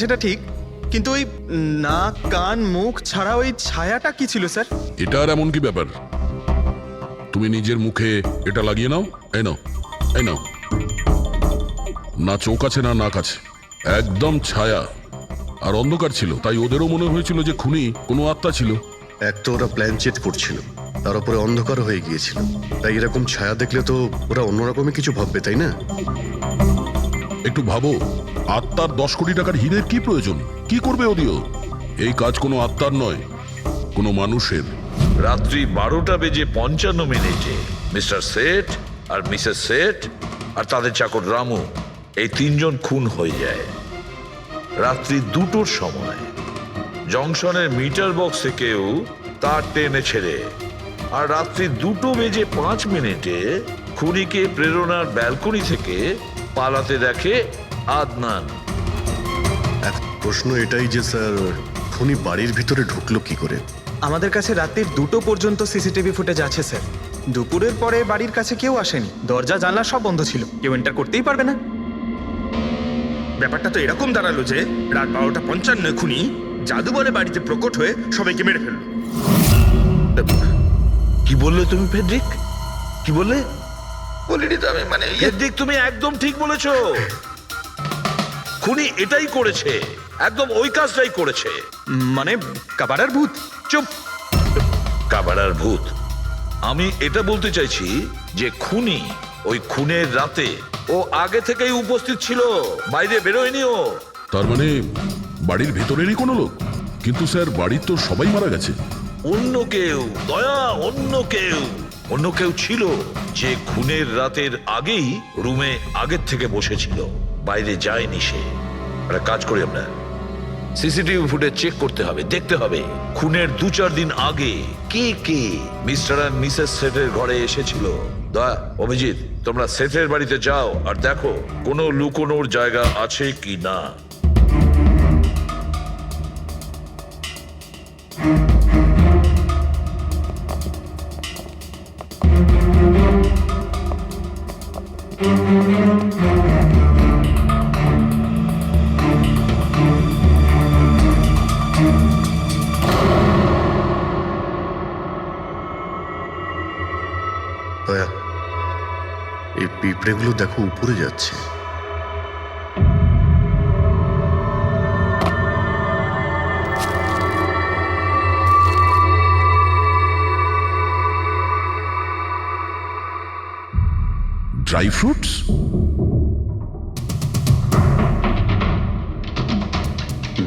সেটা ঠিক, কিন্তু ওই নাক কান মুখ ছাড়া ওই ছায়াটা কি ছিল স্যার? এটা আর এমন কি ব্যাপার? তুমি নিজের মুখে এটা লাগিয়ে নাও। এই নাও, এই নাও। না চোখ আছে না নাক আছে, একদম ছায়া। আর অন্ধকার ছিল, তাই ওদেরও মনে হয়েছিল যে খুনি কোনো আত্মা ছিল। এক তো ওরা প্ল্যান চেট করছিল, তার উপরে অন্ধকার হয়ে গিয়েছিল, তাই এরকম ছায়া দেখলে তো ওরা অন্যরকমই কিছু ভাববে, তাই না? একটু ভাবো, আত্মার 10 কোটি টাকার হীরের কি প্রয়োজন? কি করবে ওদিও? এই কাজ কোনো আত্মার নয়, কোনো মানুষের। রাত্রি 12:55 মিস্টার সেঠ আর মিসেস সেঠ আর তাদের চাকর রামু, এই তিনজন খুন হয়ে যায় রাত্রি 2টোর সময়। জংশনের মিটার বক্সে কেউ তার টেনে ছেড়ে, আর রাত্রি 2:05 খুনিকে প্রেরণার ব্যালকনি থেকে পালাতে দেখে আদনান। এক প্রশ্ন এটাই যে স্যার, খুনি বাড়ির ভিতরে ঢুকলো কি করে? আমাদের কাছে রাত্রির 2টো পর্যন্ত সিসিটিভি ফুটেজ আছে স্যার। দুপুরের পরে বাড়ির কাছে কেউ আসেনি, দরজা জানলা সব বন্ধ ছিল, কেউ এন্টার করতেই পারবে না। ব্যাপারটা তো এরকম দাঁড়ালো যে রাত 12:55 খুনি জাদু বলে বাড়িতে প্রকট হয়ে সবাইকে মেরে ফেললো। কি বললে তুমি ফেডরিক? কি বললে? বলিনি তো আমি, মানে ফেডরিক, তুমি একদম ঠিক বলেছো। খুনি এটাই করেছে, একদম ওই কাজটাই করেছে। মানে কাবারার ভূত। চুপ! কাবারার ভূত? আমি এটা বলতে চাইছি যে খুনি ওই খুনের রাতে ও আগে থেকেই উপস্থিত ছিল, বাইরে বেরোয়নি ও। তার মানে বাড়ির ভেতরেরই কোনো লোক? কিন্তু স্যার, বাড়ির তো সবাই মারা গেছে। অন্য কেউ, দয়া, অন্য কেউ ছিল যে খুনের রাতের আগেই রুমে আগের থেকে বসেছিল, বাইরে যায়নি সে। একটা কাজ করি আমরা, সিসিটিভি ফুটেজ চেক করতে হবে, দেখতে হবে খুনের 2-4 দিন আগে কে কে মিস্টার আর মিসেস সেঠের ঘরে এসেছিল। দয়া, অভিজিৎ, তোমরা সেঠের বাড়িতে যাও আর দেখো কোনো লুকোনোর জায়গা আছে কি না। দয়া, এই পিঁপড়েগুলো দেখো উপরে যাচ্ছে। Dry fruits?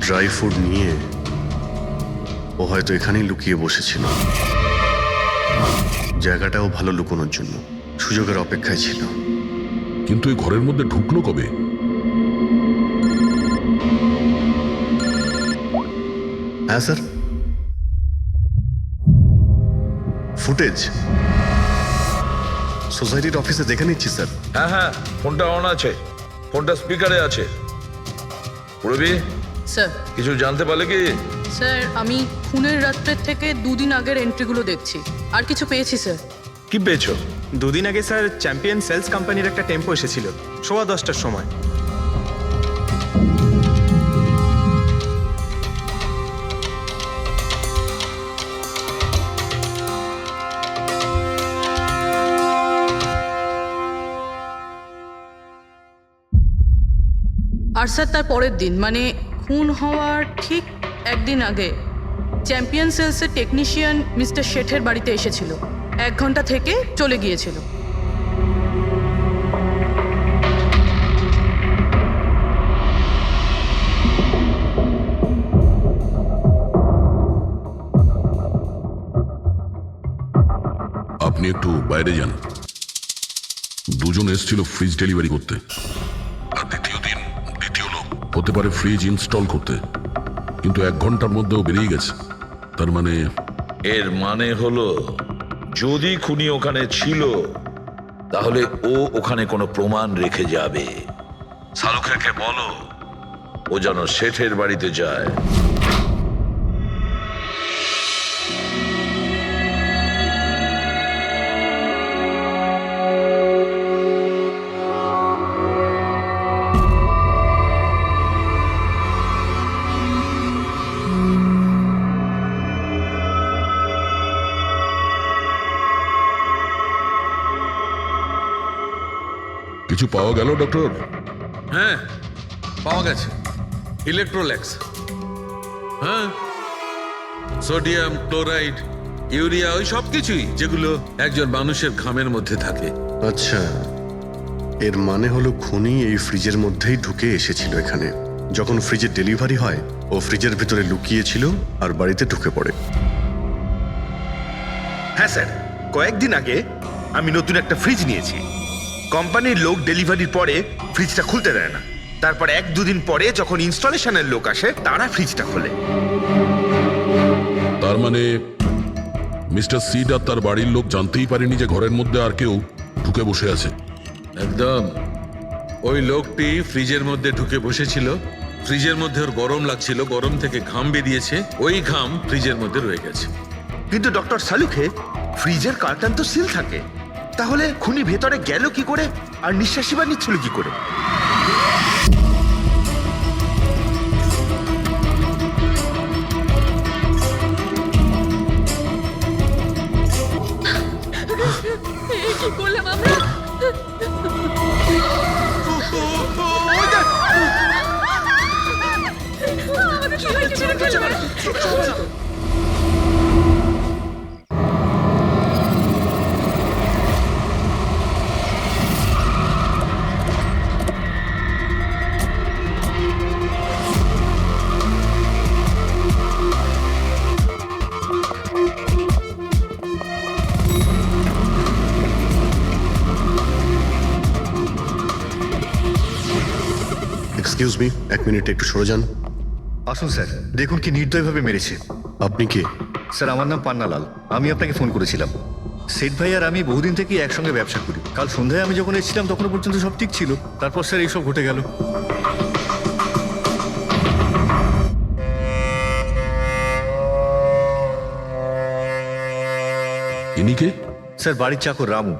ড্রাই ফ্রুট নিয়ে ও হয়তো এখানেই লুকিয়ে বসেছিল। জায়গাটাও ভালো লুকোনোর জন্য, সুযোগের অপেক্ষায় ছিল। কিন্তু এই ঘরের মধ্যে ঢুকলো কবে? হ্যাঁ স্যার, ফুটেজ সোসাইটির অফিসে দেখে নিচ্ছি স্যার। হ্যাঁ হ্যাঁ, ফোনটা অন আছে, ফোনটা স্পিকারে আছে। পুরবি, স্যার। কিছু জানতে পারলে কি? স্যার, আমি খুনের রাত্রের থেকে 2 দিন আগের এন্ট্রিগুলো দেখছি, আর কিছু পেয়েছি স্যার। কি পেয়েছো? 2 দিন আগে স্যার চ্যাম্পিয়ন সেলস কোম্পানির একটা টেম্পো এসেছিল 10:15টার সময়। আর স্যার, তার পরের দিন মানে খুন হওয়ার ঠিক একদিন আগে চ্যাম্পিয়ন সেলসের টেকনিশিয়ান মিস্টার শেঠের বাড়িতে এসেছিল, 1 ঘন্টা থেকে চলে গিয়েছিল। আপনি একটু বাইরে যান। দুজন এসেছিল ফ্রিজ ডেলিভারি করতে, আর দ্বিতীয় লোক হতে পারে ফ্রিজ ইনস্টল করতে, কিন্তু 1 ঘন্টার মধ্যেও বেরিয়ে গেছে। তার মানে এর মানে হলো যদি খুনি ওখানে ছিল তাহলে ও ওখানে কোনো প্রমাণ রেখে যাবে। শালুখাকে বলো ও যেন শেঠের বাড়িতে যায়। কিছু পাওয়া গেল ডক্টর? হ্যাঁ, পাওয়া গেছে ইলেকট্রোল্যাক্স। হ্যাঁ, সোডিয়াম ক্লোরাইড, ইউরিয়া, ওই সব কিছুই যেগুলো একজন মানুষের ঘামের মধ্যে থাকে। আচ্ছা, এর মানে হলো খুনি এই ফ্রিজের মধ্যেই ঢুকে এসেছিল এখানে। যখন ফ্রিজের ডেলিভারি হয় ও ফ্রিজের ভিতরে লুকিয়েছিল আর বাড়িতে ঢুকে পড়ে। হ্যাঁ স্যার, কয়েকদিন আগে আমি নতুন একটা ফ্রিজ নিয়েছি। কোম্পানির লোক ডেলিভারির পরে ফ্রিজটা খুলতে দেয় না। তারপর 1-2 দিন পরে যখন ইনস্টলেশনের লোক আসে তারা ফ্রিজটা খোলে। তার মানে মিস্টার সিড আর তার বাড়ির লোক জানতেই পারেনি যে ঘরের মধ্যে আর কেউ ঢুকে বসে আছে। একদম। ওই লোকটি ফ্রিজের মধ্যে ঢুকে বসেছিল, ফ্রিজের মধ্যে ওর গরম লাগছিল, গরম থেকে ঘাম বেরিয়েছে, ওই ঘাম ফ্রিজের মধ্যে রয়ে গেছে। কিন্তু ডক্টর সালুখে ফ্রিজের কার্টন তো সিল থাকে, তাহলে খুনি ভেতরে গেল কি করে আর নিঃশ্বাসই বা নিচ্ছিল কি করে? কি করলাম আমরা? আমাদের সবাইকে মেরে ফেলবে। এক্সকিউজ মি, 1 মিনিট একটু সরে যান। আসুন স্যার, দেখুন কি নির্দয়ভাবে মেরেছে। আপনি কে? স্যার, আমার নাম পান্নালাল। আমি আপনাকে ফোন করেছিলাম। সেট ভাই আর আমি বহুদিন থেকেই একসঙ্গে ব্যবসা করি। কাল সন্ধ্যায় আমি যখন এসেছিলাম তখনও পর্যন্ত সব ঠিক ছিল। তারপর স্যার এইসব ঘটে গেল। ইনি কে? স্যার, বাড়ির চাকর রামু।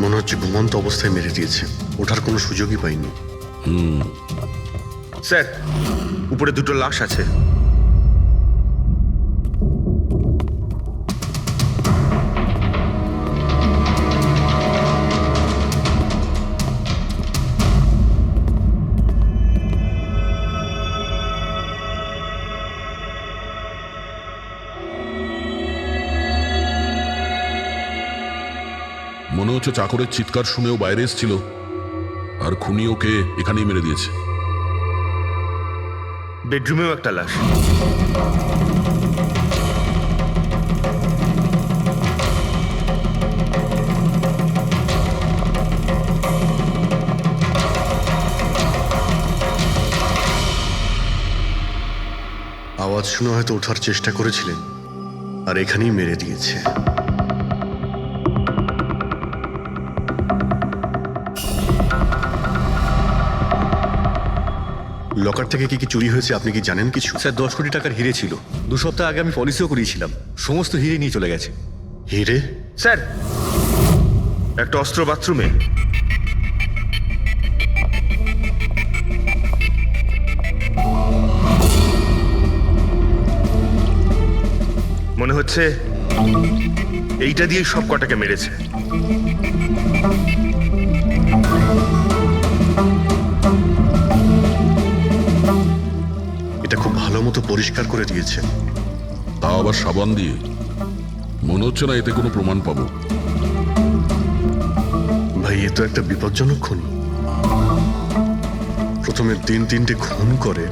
মনে হচ্ছে ঘুমন্ত অবস্থায় মেরে দিয়েছে, ওঠার কোনো সুযোগই পাইনি। স্যার, উপরে 2টো লাশ আছে। মনে হচ্ছে চাকরের চিৎকার শুনেও বাইরে এসেছিল আর খুনি ওকে এখানেই মেরে দিয়েছে। বেডরুমেও একটা লাশ। আওয়াজ শুনে হয়তো ওঠার চেষ্টা করেছিলেন আর এখানেই মেরে দিয়েছে। লকার থেকে কি কি চুরি হয়েছে আপনি কি জানেন কিছু? স্যার, 10 কোটি টাকার হিরে ছিল। 2 সপ্তাহ আগে আমি পলিসিও করিয়েছিলাম। সমস্ত হিরে নিয়ে চলে গেছে। হিরে? স্যার, একটা অস্ত্র বাথরুমে। মনে হচ্ছে এইটা দিয়ে সব কটাকে মেরেছে। এটা খুব ভালো মতো পরিষ্কার করে দিয়েছে। তা আবার সাবান দিয়ে। মনে হচ্ছে না এতে কোনো প্রমাণ পাবো। ভাই, এ তো একটা বিপজ্জনক খুনি। প্রথমে 3-3টে খুন করে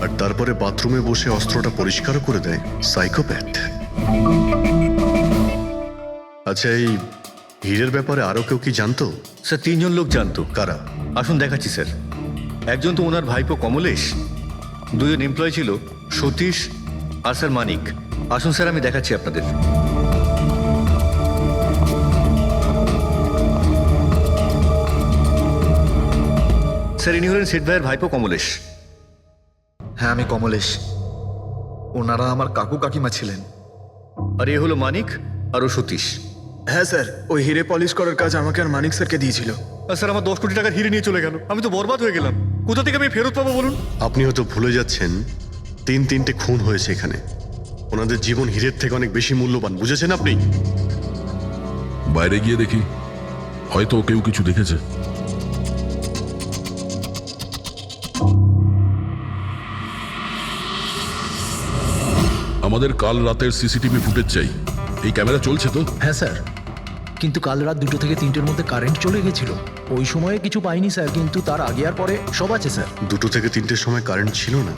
আর তারপরে বাথরুমে বসে অস্ত্রটা পরিষ্কার করে দেয়। সাইকোপ্যাথ। আচ্ছা, এই হীরের ব্যাপারে আরো কেউ কি জানতো? স্যার, 3 জন লোক জানতো। কারা? আসুন দেখাচ্ছি স্যার। একজন তো ওনার ভাইপো কমলেশ, 2 জন এমপ্লয় ছিল, সতীশ আর স্যার মানিক। আসুন স্যার, আমি দেখাচ্ছি আপনাদের। স্যার, ইনি হলেন সেট ভাইয়ের ভাইপো কমলেশ। হ্যাঁ, আমি কমলেশ। ওনারা আমার কাকু কাকিমা ছিলেন। আর এ হলো মানিক আর ও সতীশ। হ্যাঁ স্যার, ওই হিরে পলিশ করার কাজ আমাকে আর মানিক স্যারকে দিয়েছিল। আর স্যার, আমার 10 কোটি টাকার হিরে নিয়ে চলে গেল। আমি তো বরবাদ হয়ে গেলাম। কোথা থেকে আমি ফেরত পাবো বলুন? আপনি হয়তো ভুলে যাচ্ছেন 3-3টে খুন হয়েছে এখানে। ওনাদের জীবন হীরের থেকে অনেক বেশি মূল্যবান, বুঝেছেন আপনি? বাইরে গিয়ে দেখি, হয়তো কেউ কিছু দেখেছে। আমাদের কাল রাতের সিসিটিভি ফুটেজ চাই। এই ক্যামেরা চলছে তো? হ্যাঁ স্যার, কিন্তু কাল রাত 2 থেকে 3টের মধ্যে কারেন্ট চলে গেছিল। ওই সময়ে কিছু পাইনি স্যার, কিন্তু তার আগে আর পরে সব আছে স্যার। 2 থেকে 3টের সময় কারেন্ট ছিল না,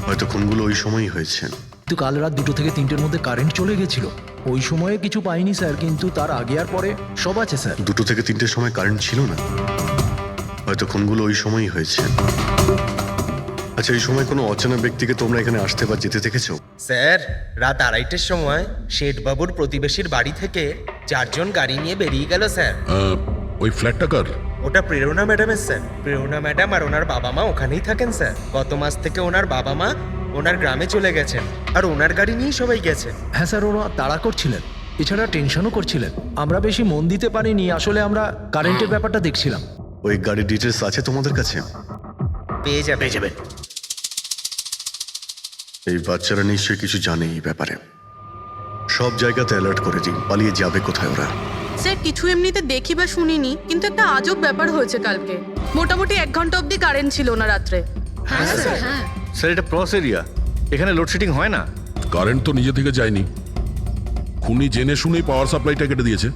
হয়তো খুনগুলো ওই সময়ই হয়েছে। কিন্তু কাল রাত 2 থেকে 3টের মধ্যে কারেন্ট চলে গেছিল। ওই সময়ে কিছু পাইনি স্যার, কিন্তু তার আগে আর পরে সব আছে স্যার। 2 থেকে 3টের সময় কারেন্ট ছিল না, হয়তো খুনগুলো ওই সময়ই হয়েছে। আচ্ছা, এই সময় কোনো অচেনা ব্যক্তিকে তোমরা এখানে আসতে বা যেতে দেখেছো? স্যার, রাত 2:30-টের সময় শেঠবাবুর প্রতিবেশীর বাড়ি থেকে 4 জন গাড়ি নিয়ে বেরিয়ে গেল স্যার। ওই ফ্ল্যাটটা কার? ওটা প্রেরণা ম্যাডামের স্যার। প্রেরণা ম্যাডাম আর ওনার বাবা মা ওখানেই থাকেন স্যার। গত মাস থেকে ওনার বাবা মা ওনার গ্রামে চলে গেছেন, আর ওনার গাড়ি নিয়েই সবাই গেছে। হ্যাঁ স্যার, ওরা তাড়া করছিলেন, এছাড়া টেনশনও করছিলেন। আমরা বেশি মন দিতে পারিনি, আসলে আমরা কারেন্টের ব্যাপারটা দেখছিলাম। ওই গাড়ির ডিটেলস আছে তোমাদের কাছে? পেয়ে যাবে। এই বাচ্চারা নিশ্চয়ই কিছু জানে এই ব্যাপারে। সব জায়গাতে অ্যালার্ট করে দিন, পালিয়ে যাবে কোথায় ওরা। স্যার, কিছু এমনিতে দেখি বা শুনিনি, কিন্তু একটা আজব ব্যাপার হয়েছে কালকে। মোটামুটি 1 ঘন্টা অবধি কারেন্ট ছিল না রাত্রে। হ্যাঁ স্যার, হ্যাঁ। স্যার, এটা ক্রস এরিয়া, এখানে লোডশেডিং হয় না। কারেন্ট তো নিজে থেকে যায়নি, খুনি জেনে শুনেই পাওয়ার সাপ্লাইটা কেটে দিয়েছে।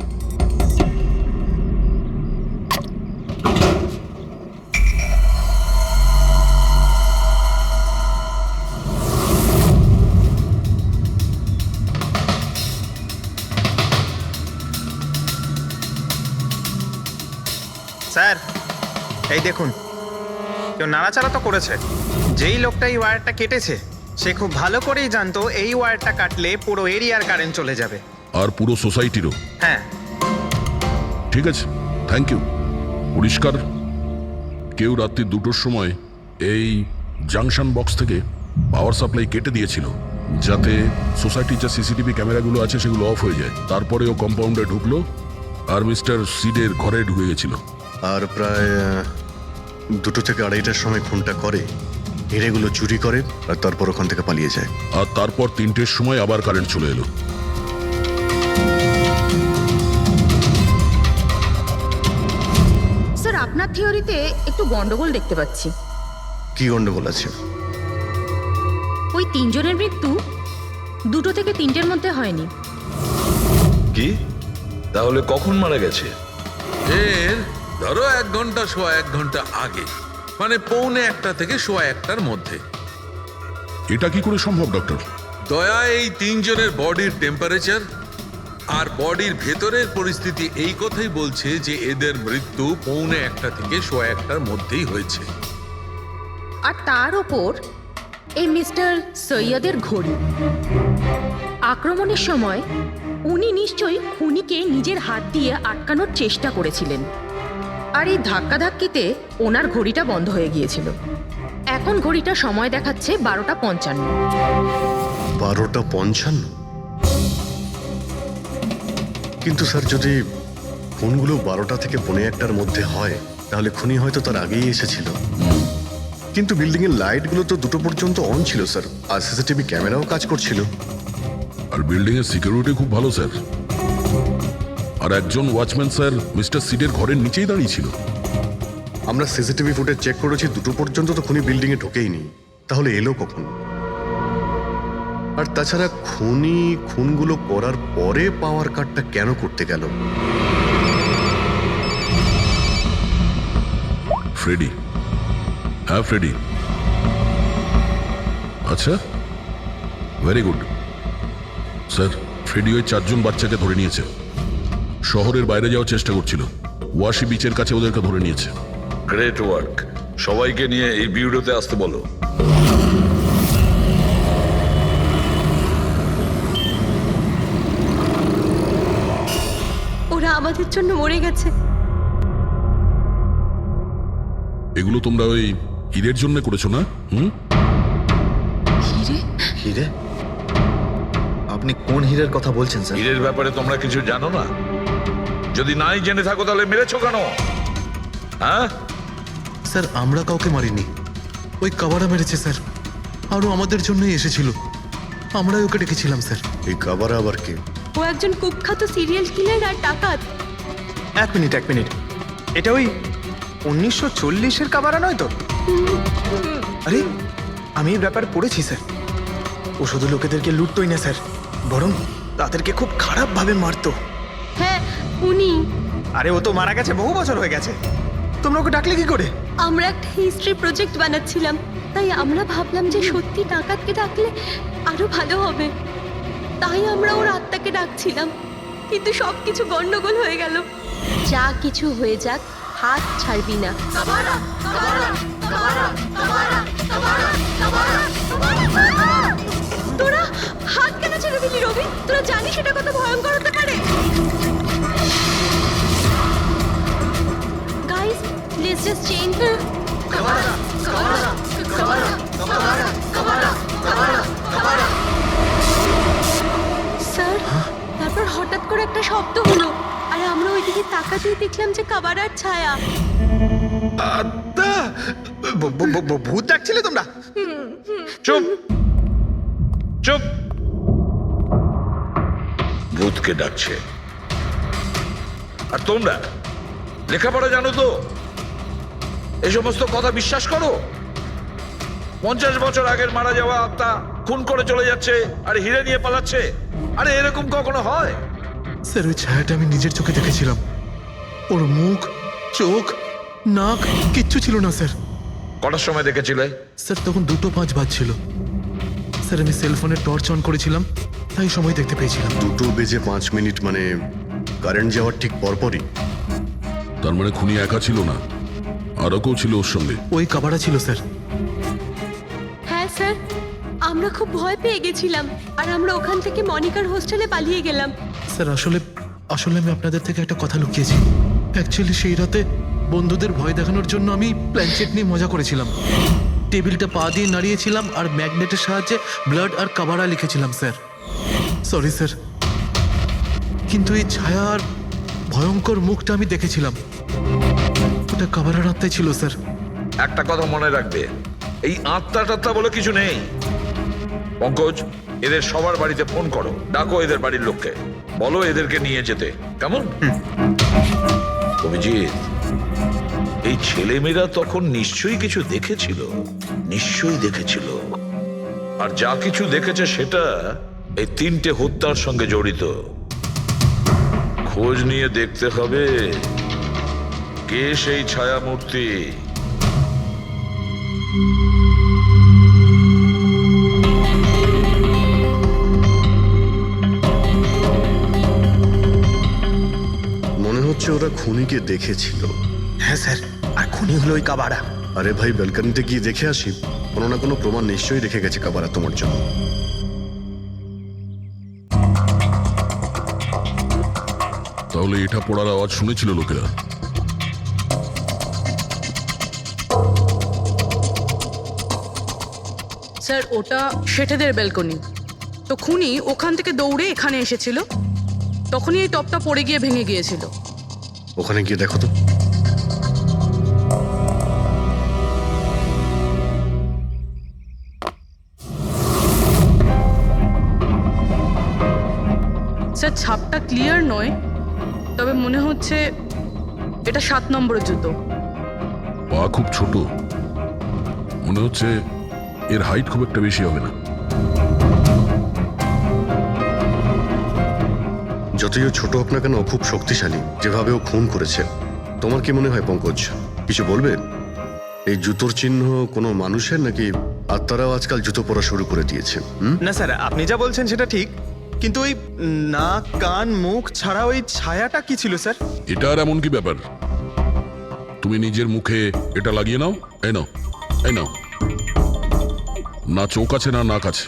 স্যার, এই দেখুন, কেউ নাড়াচাড়া তো করেছে। যেই লোকটা এই ওয়্যারটা কেটেছে সে খুব ভালো করেই জানতো এই ওয়্যারটা কাটলে পুরো এরিয়ার কারেন্ট চলে যাবে। আর পুরো সোসাইটিরও। হ্যাঁ। ঠিক আছে, থ্যাংক ইউ। পরিষ্কার, কেউ রাত্রি 2টোর সময় এই জাংশন বক্স থেকে পাওয়ার সাপ্লাই কেটে দিয়েছিল, যাতে সোসাইটির যে সিসিটিভি ক্যামেরাগুলো আছে সেগুলো অফ হয়ে যায়। তারপরে ও কম্পাউন্ডে ঢুকলো আর মিস্টার সিডের ঘরে ঢুকে গেছিল। আর প্রায় 2 থেকে 2:30টার সময় খুনটা করে, হিরেগুলো চুরি করে, আর তারপর ওখান থেকে পালিয়ে যায়। আর তারপর 3টের সময় আবার কারেন্ট চলে এলো। স্যার, আপনার থিওরিতে একটু গন্ডগোল দেখতে পাচ্ছি। কি গন্ডগোল আছে? ওই 3 জনের মৃত্যু 2 থেকে 3টের মধ্যে হয়নি। কি? তাহলে কখন মারা গেছে? এর ধরো 1 ঘন্টা, সোয়া 1 ঘন্টা আগে, মানে 1:45 থেকে সোয়া 1টার মধ্যে। এটা কি করে সম্ভব ডক্টর? দয়া, এই 3 জনের বডির টেম্পারেচার আর বডির ভেতরের পরিস্থিতি এই কথাই বলছে যে এদের মৃত্যু 1:45 থেকে সোয়া 1টার মধ্যেই হয়েছে। আর তার ওপর এই মিস্টার সৈয়দের ঘড়ি। আক্রমণের সময় উনি নিশ্চয়ই খুনিকে নিজের হাত দিয়ে আটকানোর চেষ্টা করেছিলেন, আর এই ধাক্কাধাক্কিতে ওনার ঘড়িটা বন্ধ হয়ে গিয়েছিল। এখন ঘড়িটা সময় দেখাচ্ছে 12:55। 12:55? কিন্তু স্যার, যদি খুনগুলো 12টা থেকে 1:45টার মধ্যে হয়, তাহলে খুনি হয়তো তার আগেই এসেছিল। কিন্তু বিল্ডিং এর লাইটগুলো তো 2টো পর্যন্ত অন ছিল স্যার, আর সিসিটিভি ক্যামেরাও কাজ করছিল। আর বিল্ডিং এর সিকিউরিটি খুব ভালো স্যার। আর একজন ওয়াচম্যান স্যার মিস্টার সিডের ঘরের নিচেই দাঁড়িয়ে ছিল। আমরা সিসিটিভি ফুটেজ চেক করেছি, 2টো পর্যন্ত তো খুনি বিল্ডিং এ ঢোকেইনি। তাহলে এলো কখন? আর তাছাড়া খুনি খুনগুলো করার পরে পাওয়ার কাটটা কেন করতে গেল? ফ্রেডি। হ্যাঁ, ফ্রেডি। আচ্ছা, ভেরি গুড স্যার। ফ্রেডি ওই 4 জন বাচ্চাকে ধরে নিয়েছে। শহরের বাইরে যাওয়ার চেষ্টা করছিল, ওয়াশি বিচের কাছে ওদেরকে ধরে নিয়েছে। Great work. সবাইকে নিয়ে এই বিউরোতে আসতে বলো। ওরা আমাদের জন্য মরে গেছে। এগুলো তোমরা ওই হীরের জন্য করেছো না? হিরে? আপনি কোন হীরের কথা বলছেন স্যার? হীরের ব্যাপারে তোমরা কিছু জানো না? যদি নাই জেনে থাকো তাহলে মেরেছো কেন? হ্যাঁ স্যার আমরা কাউকে মারিনি, ওই কাবারা মেরেছে স্যার, আরও আমাদের জন্যই এসেছিল, আমরাই ওকে ডেকেছিলাম স্যার। এই কাবারা আবার কে? ও একজন কুখ্যাত সিরিয়াল কিলার আর ডাকাত। এক মিনিট, এটা ওই 1940-এর কাবারা নয় তো? আরে আমি এই ব্যাপারে পড়েছি স্যার। ও শুধু লোকেদেরকে লুটতোই না স্যার, বরং তাদেরকে খুব খারাপভাবে মারতো। হ্যাঁ উনি। আরে ও তো মারা গেছে, বহু বছর হয়ে গেছে, তোমরা ওকে ডাকলে কি করে? আমরা একটা হিস্ট্রি প্রজেক্ট বানাচ্ছিলাম, তাই আমরা ভাবলাম যে সত্যি ডাকাতকে ডাকলে আরো ভালো হবে, তাই আমরা ওর আত্মাকে ডাকছিলাম, কিন্তু সবকিছু গন্ডগোল হয়ে গেল। যা কিছু হয়ে যাক, হাত ছাড়বি না। তোরা হাত কেন ছেড়ে দিলি রবি? তোরা জানিস এটা কত ভয়ঙ্কর হতে পারে? Guys, let's just change. Sir, তারপর হঠাৎ করে একটা শব্দ হলো, আর আমরা ওইদিকে তাকাতেই দেখলাম যে কাবারার ছায়া। ভূত ডাকছিলে তোমরা? চুপ চুপ, ভূতকে ডাকছে। আর তোমরা লেখাপড়া জানো তো? এই সমস্ত কথা বিশ্বাস করো? 50 বছর আগের মারা যাওয়া আত্মা খুন করে চলে যাচ্ছে আর হিরে নিয়ে পালাচ্ছে? আরে এরকম কখনো হয়? স্যার ওই ছায়াটা আমি নিজের চোখে দেখেছিলাম, ওর মুখ, চোখ, নাক কিচ্ছু ছিল না স্যার। কটার সময় দেখেছিলে? স্যার তখন 2:05 বাজছিল স্যার, আমি সেলফোনে টর্চ অন করেছিলাম, তাই সময় দেখতে পেয়েছিলাম। 2:05 মানে কারেন্ট যাওয়ার ঠিক পরপরই। তার মানে খুনি একা ছিল না, আরও কেউ ছিল ওর সঙ্গে। ওই কাবারা ছিল স্যার। হ্যাঁ স্যার, আমরা খুব ভয় পেয়ে গেছিলাম, আর আমরা ওখান থেকে মনিকার হোস্টেলে পালিয়ে গেলাম। স্যার আসলে আমি আপনাদের থেকে একটা কথা লুকিয়েছি। অ্যাকচুয়ালি সেই রাতে বন্ধুদের ভয় দেখানোর জন্য আমি প্ল্যানচেট নিয়ে মজা করেছিলাম, টেবিলটা পা দিয়ে নাড়িয়েছিলাম আর ম্যাগনেটের সাহায্যে ব্লাড আর কাবারা লিখেছিলাম স্যার। সরি স্যার, কিন্তু এই ছায়া আর ভয়ঙ্কর মুখটা আমি দেখেছিলাম, ওটা কাবারার আত্মাই ছিল স্যার। একটা কথা মনে রাখবে, এই আত্মা টাত্মা বলে কিছু নেই। পঙ্কজ, এদের সবার বাড়িতে ফোন করো, ডাকো এদের বাড়ির লোককে, বলো এদেরকে নিয়ে যেতে, কেমন? অভিজিৎ, এই ছেলেমেয়েরা তখন নিশ্চয়ই কিছু দেখেছিল, নিশ্চয়ই দেখেছিল, আর যা কিছু দেখেছে সেটা এই 3টে হত্যার সঙ্গে জড়িত। খোঁজ নিয়ে দেখতে হবে কে সেই ছায়ামূর্তি। মনে হচ্ছে ওরা খুনিকে দেখেছিল। হ্যাঁ স্যার, আর খুনি হলো ওই কাবারা। আরে ভাই, ব্যালকনিতে গিয়ে দেখে আসি, কোনো না কোনো প্রমাণ নিশ্চয়ই রেখে গেছে কাবারা তোমার জন্য। তাহলে এটা পড়ার আওয়াজ শুনেছিল লোকেরা? স্যার ওটা শেঠেদের ব্যালকনি, তো খুনি ওখান থেকে দৌড়ে এখানে এসেছিল, তখনই এই টপটা পড়ে গিয়ে ভেঙে গিয়েছিল। ওখানে গিয়ে দেখো তো। স্যার ছাপটা ক্লিয়ার নয়, তবে মনে হচ্ছে এটা 7 নম্বরের জুতো। পা খুব ছোট, মনে হচ্ছে এর হাইট খুব একটা বেশি হবে না। যতই ও ছোট হোক না কেন, ও খুব শক্তিশালী, যেভাবে ও খুন করেছে। তোমার কি মনে হয় পঙ্কজ, কিছু বলবে? এই জুতোর চিহ্ন কোনো মানুষের, নাকি আত্মারাও আজকাল জুতো পরা শুরু করে দিয়েছে? না স্যার, আপনি যা বলছেন সেটা ঠিক, কিন্তু ওই নাক, কান, মুখ ছাড়া ওই ছায়াটা কি ছিল স্যার? এটা আর এমন কি ব্যাপার? তুমি নিজের মুখে এটা লাগিয়ে নাও, এই নাও, এই নাও। না চোখ আছে না নাক আছে,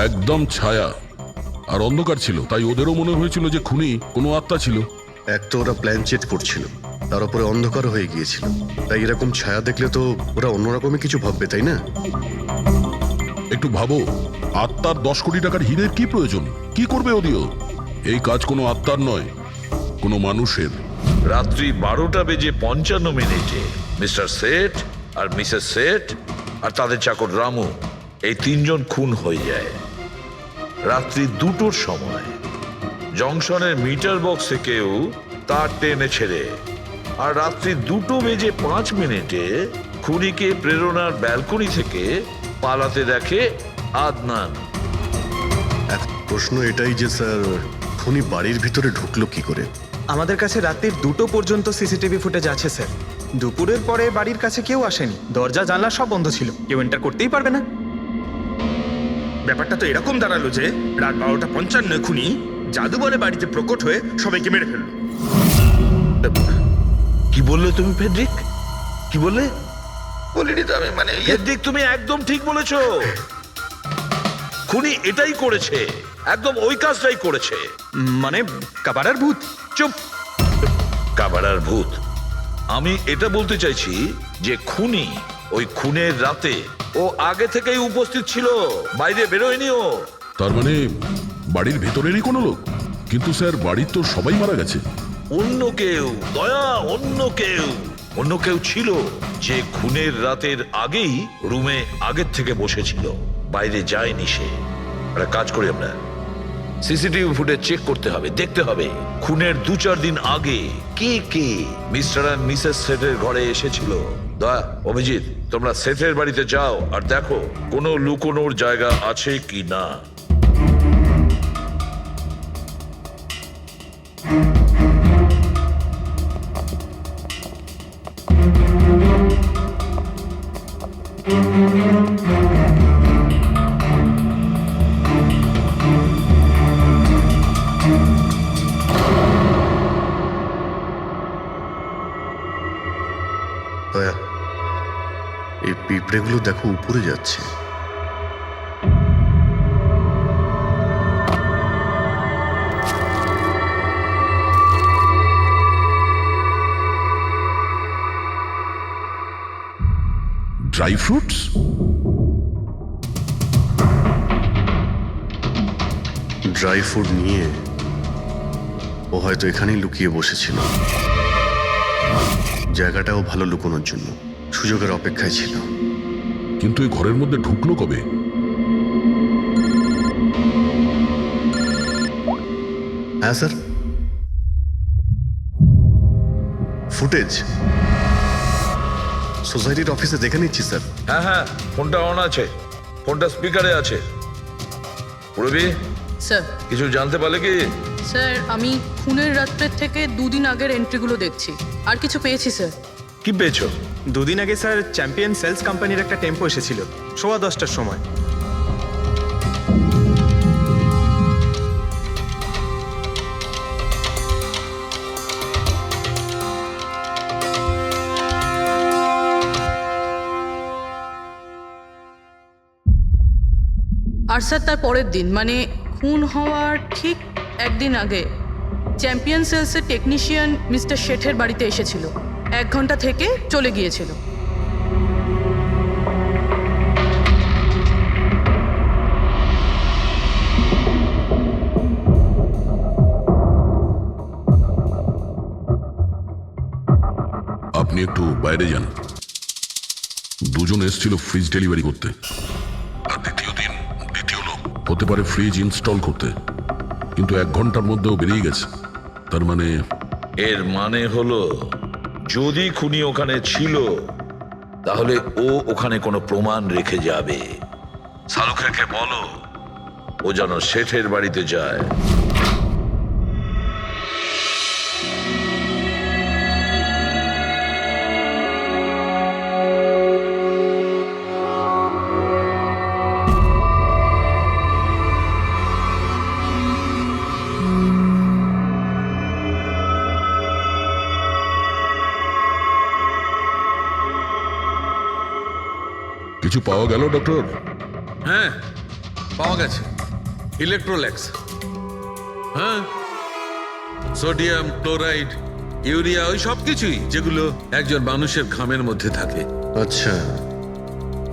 একদম ছায়া, আর অন্ধকার ছিল, তাই ওদেরও মনে হয়েছিল যে খুনি কোনো আত্মা ছিল। এক তো ওরা প্ল্যানচেট করছিল, তার উপরে অন্ধকার হয়ে গিয়েছিল, তাই এরকম ছায়া দেখলে তো ওরা অন্যরকমই কিছু ভাববে, তাই না? একটু ভাবো, আত্মার 10 কোটি টাকার হীরের কি প্রয়োজন? কি করবে ওদিও? এই কাজ কোনো আত্মার নয়, কোনো মানুষের। রাত্রি 12:55 মিনিটে মিস্টার সেঠ আর মিসেস সেঠ আর তাদের চাকর রামু, এই তিনজন খুন হয়ে যায় রাত্রি 2টোর সময়। জংশনের মিটার বক্সে কেউ তার টেনে ছেড়ে, আর রাত্রি 2:05 খুনিকে প্রেরণার ব্যালকনি থেকে পালাতে দেখে আদনান। এখন প্রশ্ন এটাই যে স্যার খুনি বাড়ির ভিতরে ঢুকলো কি করে? আমাদের কাছে রাত্রির 2টো পর্যন্ত সিসিটিভি ফুটেজ আছে স্যার। দুপুরের পরে বাড়ির কাছে কেউ আসেনি, দরজা জানলা সব বন্ধ ছিল, কেউ এন্টার করতেই পারবে না। ব্যাপারটা তো এরকম দাঁড়ালো যে রাত 12:55 খুনি জাদু বলে বাড়িতে প্রকট হয়ে সবাইকে মেরে ফেললো। কি বললে তুমি ফেডরিক? কি বললে? বলিনি তো আমি, মানে ফেডরিক, তুমি একদম ঠিক বলেছো। খুনি এটাই করেছে, একদম ওই কাজটাই করেছে। মানে কাবারার ভূত। চুপ! কাবারার ভূত? আমি এটা বলতে চাইছি যে খুনি ওই খুনের রাতে ও আগে থেকেই উপস্থিত ছিল, বাইরে বেরোয়নি ও। তার মানে বাড়ির ভেতরেরই কোনো লোক? কিন্তু স্যার বাড়ির তো সবাই মারা গেছে। অন্য কেউ, দয়া, অন্য কেউ ছিল যে খুনের রাতের আগেই রুমে আগের থেকে বসেছিল, বাইরে যায়নি সে। একটা কাজ করি আমরা, সিসিটিভি ফুটেজ চেক করতে হবে, দেখতে হবে খুনের 2-4 দিন আগে কে কে মিস্টার অ্যান্ড মিসেস সেঠের ঘরে এসেছিল। দয়া, অভিজিৎ, তোমরা সেঠের বাড়িতে যাও আর দেখো কোনো লুকোনোর জায়গা আছে কি না। দয়া, এই পিঁপড়েগুলো দেখো উপরে যাচ্ছে। Dry fruits? ড্রাই ফ্রুট নিয়ে ও হয়তো এখানেই লুকিয়ে বসেছিল। জায়গাটাও ভালো লুকোনোর জন্য সুযোগের অপেক্ষায় ছিল। কিন্তু এই ঘরের মধ্যে ঢুকলো কবে? হ্যাঁ স্যার, ফুটেজ সোসাইটির অফিসে দেখে নিচ্ছি স্যার। হ্যাঁ হ্যাঁ, ফোনটা অন আছে, ফোনটা স্পিকারে আছে। পুরবি, স্যার। কিছু জানতে পারলে কি? স্যার, আমি খুনের রাত্রের থেকে 2 দিন আগের এন্ট্রিগুলো দেখছি, আর কিছু পেয়েছি স্যার। কি পেয়েছো? 2 দিন আগে স্যার চ্যাম্পিয়ন সেলস কোম্পানির একটা টেম্পো এসেছিল 10:15টার সময়। আর স্যার তার পরের দিন, মানে খুন হওয়ার ঠিক 1 দিন আগে চ্যাম্পিয়ন সেলসের টেকনিশিয়ান মিস্টার শেঠের বাড়িতে এসেছিল, 1 ঘন্টা থেকে চলে গিয়েছিল। আপনি একটু বাইরে যান। দুজন এসেছিল ফ্রিজ ডেলিভারি করতে, আর দ্বিতীয় দিন দ্বিতীয় লোক হতে পারে ফ্রিজ ইনস্টল করতে, কিন্তু 1 ঘন্টার মধ্যেও বেরিয়ে গেছে। তার মানে এর মানে হলো যদি খুনি ওখানে ছিল তাহলে ও ওখানে কোনো প্রমাণ রেখে যাবে। শালুখেরকে বলো ও যেন শেঠের বাড়িতে যায়। কিছু পাওয়া গেল ডক্টর? হ্যাঁ, পাওয়া গেছে ইলেকট্রোল্যাক্স। হ্যাঁ, সোডিয়াম ক্লোরাইড, ইউরিয়া, ওই সব কিছুই যেগুলো একজন মানুষের ঘামের মধ্যে থাকে। আচ্ছা,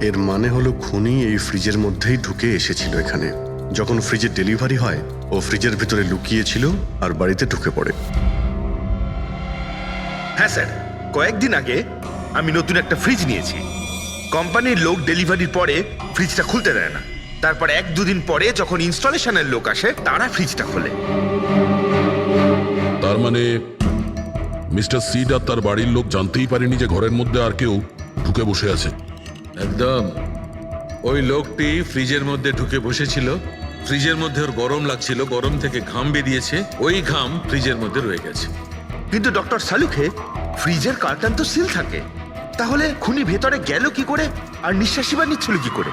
এর মানে হলো খুনি এই ফ্রিজের মধ্যেই ঢুকে এসেছিল এখানে। যখন ফ্রিজের ডেলিভারি হয় ও ফ্রিজের ভিতরে লুকিয়েছিল আর বাড়িতে ঢুকে পড়ে। হ্যাঁ স্যার, কয়েকদিন আগে আমি নতুন একটা ফ্রিজ নিয়েছি। কোম্পানির লোক ডেলিভারির পরে ফ্রিজটা খুলতে দেয় না, তারপর 1-2 দিন পরে যখন ইনস্টলেশনের লোক আসে তারা ফ্রিজটা খোলে। তার মানে মিস্টার সিড আর তার বাড়ির লোক জানতেই পারেনি যে ঘরের মধ্যে আর কেউ ঢুকে বসে আছে। একদম। ওই লোকটি ফ্রিজের মধ্যে ঢুকে বসেছিল, ফ্রিজের মধ্যে ওর গরম লাগছিল, গরম থেকে ঘাম বেরিয়েছে, ওই ঘাম ফ্রিজের মধ্যে রয়ে গেছে। কিন্তু ডক্টর সালুখে ফ্রিজের কার্টন তো সিল থাকে, তাহলে খুনি ভেতরে গেল কি করে আর নিঃশ্বাসই বা নিচ্ছিল কি করে?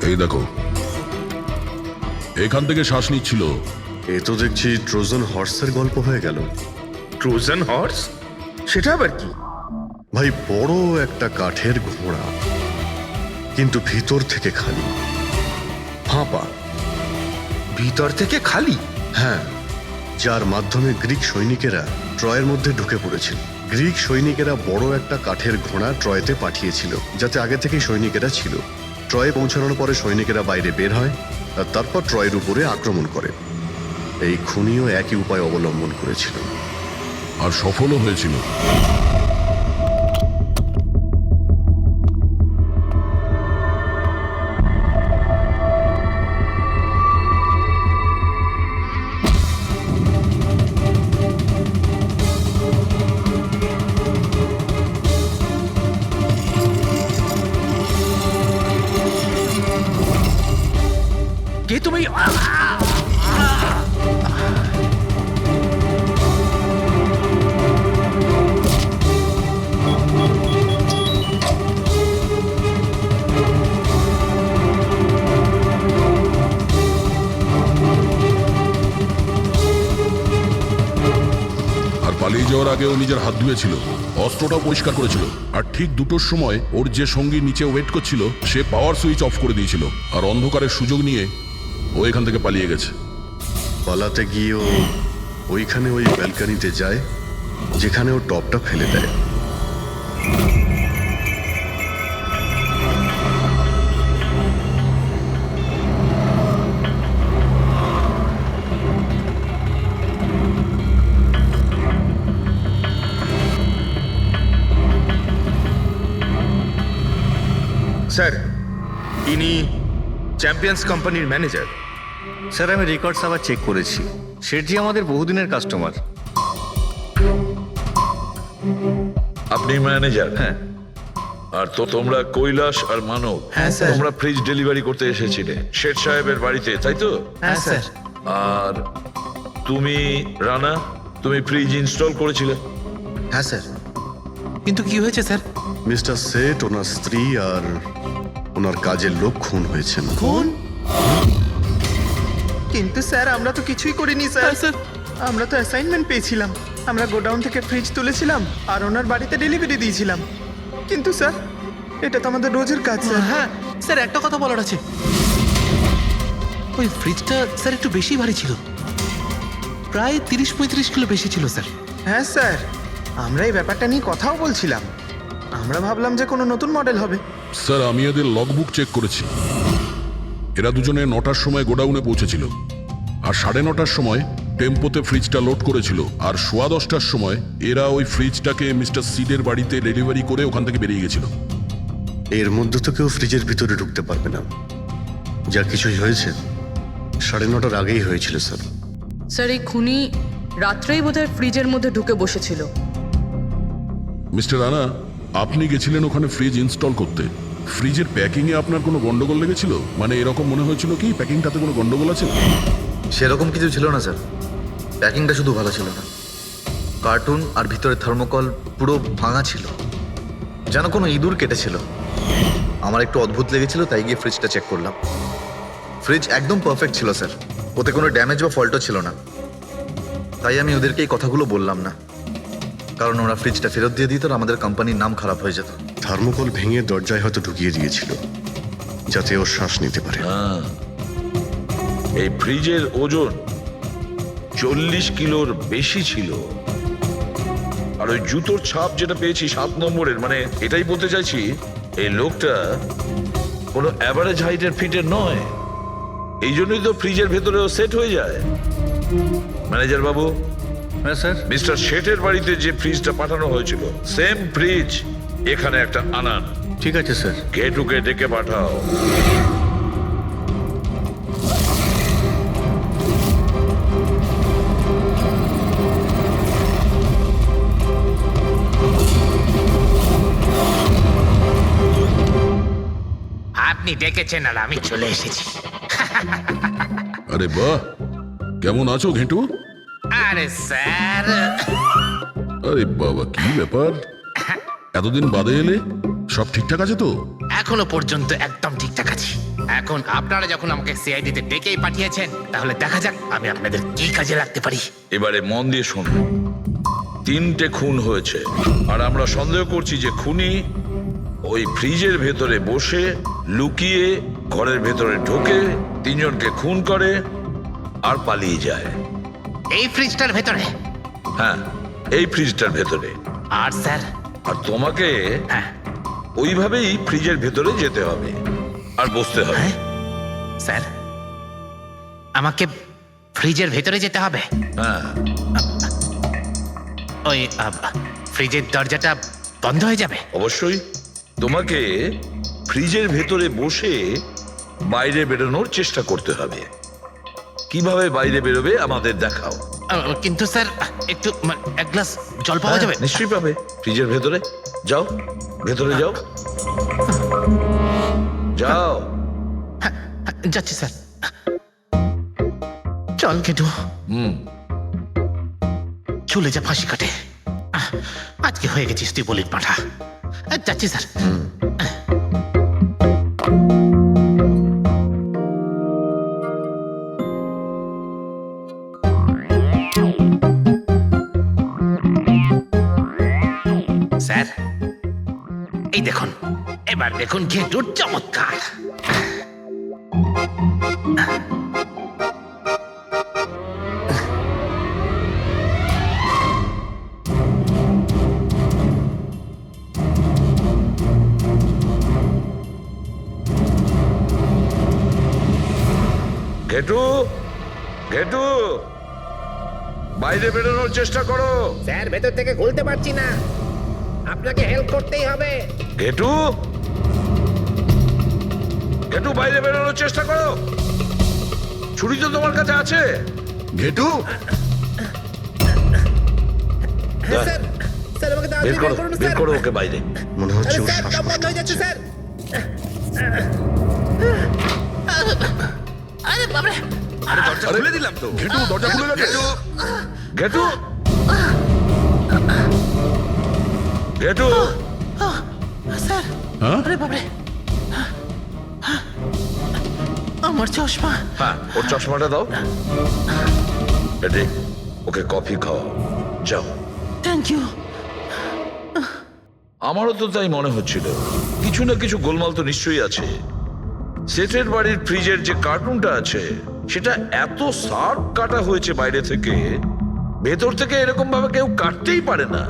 এই দেখো, এখান থেকে শ্বাস নিচ্ছিল। এ তো দেখছি ট্রোজান হর্সের গল্প হয়ে গেল। Trojan horse? সেটা আবার কি? ভাই, বড় একটা কাঠের ঘোড়া, কিন্তু ভিতর থেকে খালি, ফাঁপা। ভিতর থেকে খালি? হ্যাঁ, যার মাধ্যমে গ্রিক সৈনিকেরা ট্রয়ের মধ্যে ঢুকে পড়েছিল। গ্রিক সৈনিকেরা বড় একটা কাঠের ঘোড়া ট্রয়েতে পাঠিয়েছিল, যাতে আগে থেকেই সৈনিকেরা ছিল। ট্রয়ে পৌঁছানোর পরে সৈনিকেরা বাইরে বের হয় আর তারপর ট্রয়ের উপরে আক্রমণ করে। এই খুনিও একই উপায় অবলম্বন করেছিল আর সফলও হয়েছিল। কে তুমি? পালিয়ে যাওয়ার আগে ও নিজের হাত ধুয়েছিল, অস্ত্রটাও পরিষ্কার করেছিল, আর ঠিক 2টোর সময় ওর যে সঙ্গী নিচে ওয়েট করছিল সে পাওয়ার সুইচ অফ করে দিয়েছিল, আর অন্ধকারের সুযোগ নিয়ে ও এখান থেকে পালিয়ে গেছে। পালাতে গিয়ে ও ওইখানে ওই ব্যালকানিতে যায় যেখানে ও টপটা ফেলে দেয়। স্যার, ইনি চ্যাম্পিয়ন্স কোম্পানির ম্যানেজার। স্যার, আমি রেকর্ডস আবার চেক করেছি, শেঠজি আমাদের বহুদিনের কাস্টমার। আপনি ম্যানেজার? হ্যাঁ। আর তো তোমরা কৈলাস আর মানব, হ্যাঁ, স্যার। তোমরা ফ্রিজ ডেলিভারি করতে এসেছিলে শেঠ সাহেবের বাড়িতে, তাই তো? হ্যাঁ স্যার। আর তুমি রানা, তুমি ফ্রিজ ইনস্টল করেছিলে? হ্যাঁ স্যার। কিন্তু কি হয়েছে স্যার? মিস্টার সেট, ওনার স্ত্রী আর ওনার কাজের লোক খুন হয়েছেন। খুন? কিন্তু স্যার আমরা তো কিছুই করিনি স্যার। স্যার, আমরা তো অ্যাসাইনমেন্ট পেয়েছিলাম, আমরা গোডাউন থেকে ফ্রিজ তুলেছিলাম আর ওনার বাড়িতে ডেলিভারি দিয়েছিলাম। কিন্তু স্যার, এটা তো আমাদের রোজের কাজ স্যার। হ্যাঁ স্যার, একটা কথা বলার আছে। ওই ফ্রিজটা স্যার একটু বেশি ভারী ছিল, প্রায় 30-35 কিলো বেশি ছিল স্যার। হ্যাঁ স্যার, আমরা এই ব্যাপারটা নিয়ে কথাও বলছিলাম। আমরা ভাবলাম যে কোনো নতুন মডেল হবে। স্যার, আমি এদের লগবুক চেক করেছি। এরা দুজনে 9টার সময় গোডাউনে পৌঁছেছিল, আর 9:30টার সময় টেম্পোতে ফ্রিজটা লোড করেছিল, আর 10:15টার সময় এরা ওই ফ্রিজটাকে মিস্টার সিডের বাড়িতে ডেলিভারি করে ওখান থেকে বেরিয়ে গেছিল। এর মধ্যে তো কেউ ফ্রিজের ভিতরে ঢুকতে পারবে না। যা কিছুই হয়েছে 9:30টার আগেই হয়েছিল স্যার। স্যার, এই খুনি রাত্রেই বোধহয় ফ্রিজের মধ্যে ঢুকে বসেছিল। মিস্টার রানা, আপনি গেছিলেন ওখানে ফ্রিজ ইনস্টল করতে। ফ্রিজের প্যাকিংয়ে আপনার কোনো গন্ডগোল লেগেছিল? মানে এরকম মনে হয়েছিল কি প্যাকিংটাতে কোনো গন্ডগোল আছে? সেরকম কিছু ছিল না স্যার, প্যাকিংটা শুধু ভালো ছিল না, কার্টুন আর ভিতরে থার্মোকল পুরো ভাঙা ছিল, যেন কোনো ইঁদুর কেটেছিল। আমার একটু অদ্ভুত লেগেছিল, তাই গিয়ে ফ্রিজটা চেক করলাম। ফ্রিজ একদম পারফেক্ট ছিল স্যার, ওতে কোনো ড্যামেজ বা ফল্টও ছিল না। তাই আমি ওদেরকে এই কথাগুলো বললাম না, কারণ ওরা ফ্রিজটা ফেরত দিয়ে দিত আর আমাদের কোম্পানির নাম খারাপ হয়ে যেত। থার্মোকল ভেঙে দরজায় হয়তো ঢুকিয়ে দিয়েছিল যাতে ও শ্বাস নিতে পারে। এই ফ্রিজের ওজন 40 কিলোর বেশি ছিল। আর ওই জুতোর ছাপ যেটা পেয়েছি 7 নম্বরের, মানে এটাই বলতে চাইছি এই লোকটা কোনো অ্যাভারেজ হাইটের ফিটের নয়, এই জন্যই তো ফ্রিজের ভেতরেও সেট হয়ে যায়। ম্যানেজার বাবু, হ্যাঁ স্যার। মিস্টার শেঠের বাড়িতে যে ফ্রিজটা পাঠানো হয়েছিল সেম ফ্রিজ এখানে একটা আনান। ঠিক আছে স্যার। ঘেটুকে ডেকে পাঠাও। আপনি ডেকেছেন আর আমি চলে এসেছি। আরে বাহ, কেমন আছো ঘেটু? আরে স্যার, আরে বাবা, কি ব্যাপার, এতদিন বাদে এলে? সব ঠিকঠাক আছে তো? এখনো পর্যন্ত একদম ঠিকঠাক আছি। এখন আপনারা যখন আমাকে সিআইডিতে ডেকেই পাঠিয়েছেন, তাহলে দেখা যাক আমি আপনাদের কি কাজে লাগতে পারি। এবারে মন দিয়ে শুনুন। 3টে খুন হয়েছে, আর আমরা সন্দেহ করছি যে খুনি ওই ফ্রিজের ভেতরে বসে লুকিয়ে ঘরের ভেতরে ঢোকে, 3 জনকে খুন করে আর পালিয়ে যায়। এই ফ্রিজটার ভেতরে? হ্যাঁ, এই ফ্রিজটার ভেতরে। আর স্যার? আর তোমাকে হ্যাঁ ওইভাবেই ফ্রিজের ভেতরে যেতে হবে আর বসতে হবে। স্যার, আমাকে ফ্রিজের ভেতরে যেতে হবে? হ্যাঁ, ওই ফ্রিজের দরজাটা বন্ধ হয়ে যাবে? অবশ্যই। তোমাকে ফ্রিজের ভেতরে বসে বাইরে বেরোনোর চেষ্টা করতে হবে। কিভাবে বাইরে বেরোবে আমাদের দেখাও। কিন্তু স্যার, একটু এক গ্লাস জল পাওয়া যাবে? নিশ্চয়ই পাবে। ফ্রিজের ভেতরে যাও, ভেতরে যাও, যাও। যাচ্ছি স্যার। চল কেটু, চলে যা ফাঁসি কাটে। আজকে হয়ে গেছিস তুই বলির পাঠা। যাচ্ছি স্যার। স্যার, এই দেখুন, এবার দেখুন ঘেটুর চমৎকার। ঘেটু, ঘেটু, বাইরে বেরোনোর চেষ্টা করো। স্যার, ভেতর থেকে খুলতে পারছি না, আপনাকে হেল্প করতেই হবে। ঘেটু, ঘেটু, বাইরে বেরোনোর চেষ্টা করো। ছুরি তো তোমার কাছে আছে। ঘেটু, স্যার, স্যার আমাকে বের করো, বের করো ওকে বাইরে। মনে হচ্ছে ওর স্যার, শ্বাসকষ্ট দম বন্ধ হয়ে যাচ্ছে স্যার। আরে বাবারে, দরজা খুলে দিলাম তো। ঘেটু, দরজা খুলে গেছে। ঘেটু, ঘেটু, স্যার, আরে বাবারে, আমার চশমা। হ্যাঁ, ওর চশমাটা দাও। এটি ওকে কফি খাওয়াও, যাও। Thank you. আমারও তো তাই মনে হচ্ছিল, কিছু না কিছু গোলমাল তো নিশ্চয়ই আছে। সেটের বাড়ির ফ্রিজের যে কার্টুনটা আছে, সেটা এত শার্প কাটা হয়েছে বাইরে থেকে, ভেতর থেকে এরকম ভাবে কেউ কাটতেই পারে না।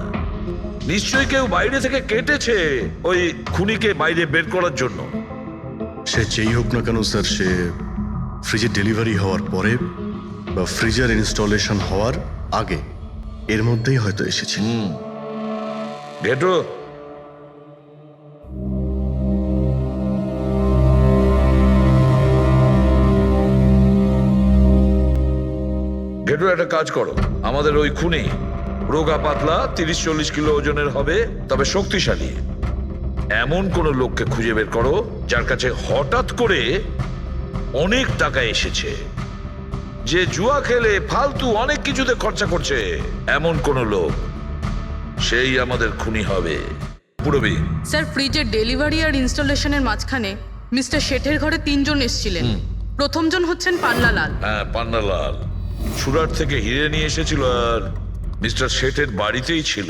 নিশ্চয়ই কেউ বাইরে থেকে কেটেছে ওই খুনিকে বাইরে বের করার জন্য। সে যেই হোক না কেন স্যার, সে ফ্রিজের ডেলিভারি হওয়ার পরে বা ফ্রিজার ইনস্টলেশন হওয়ার আগে, এর মধ্যেই হয়তো এসেছে। ঘেটু, ঘেটু, একটা কাজ করো। আমাদের ওই খুনি রোগা পাতলা 30-40 কিলো ওজনের হবে, তবে শক্তিশালী। এমন কোন লোককে খুঁজে বের করো যার কাছে হঠাৎ করে অনেক টাকা এসেছে, যে জুয়া খেলে ফালতু অনেক কিছুতে খরচা করছে। এমন কোন লোক, সেই আমাদের খুনি হবে। পুরবি, স্যার, ফ্রিজের ডেলিভারি আর ইনস্টলেশনের মাঝখানে মিস্টার শেঠের ঘরে 3 জন এসেছিলেন। প্রথমজন হচ্ছেন পান্নালাল। হ্যাঁ, পান্নালাল সুরাট থেকে হিরে নিয়ে এসেছিল আর মিস্টার শেঠের বাড়িতেই ছিল।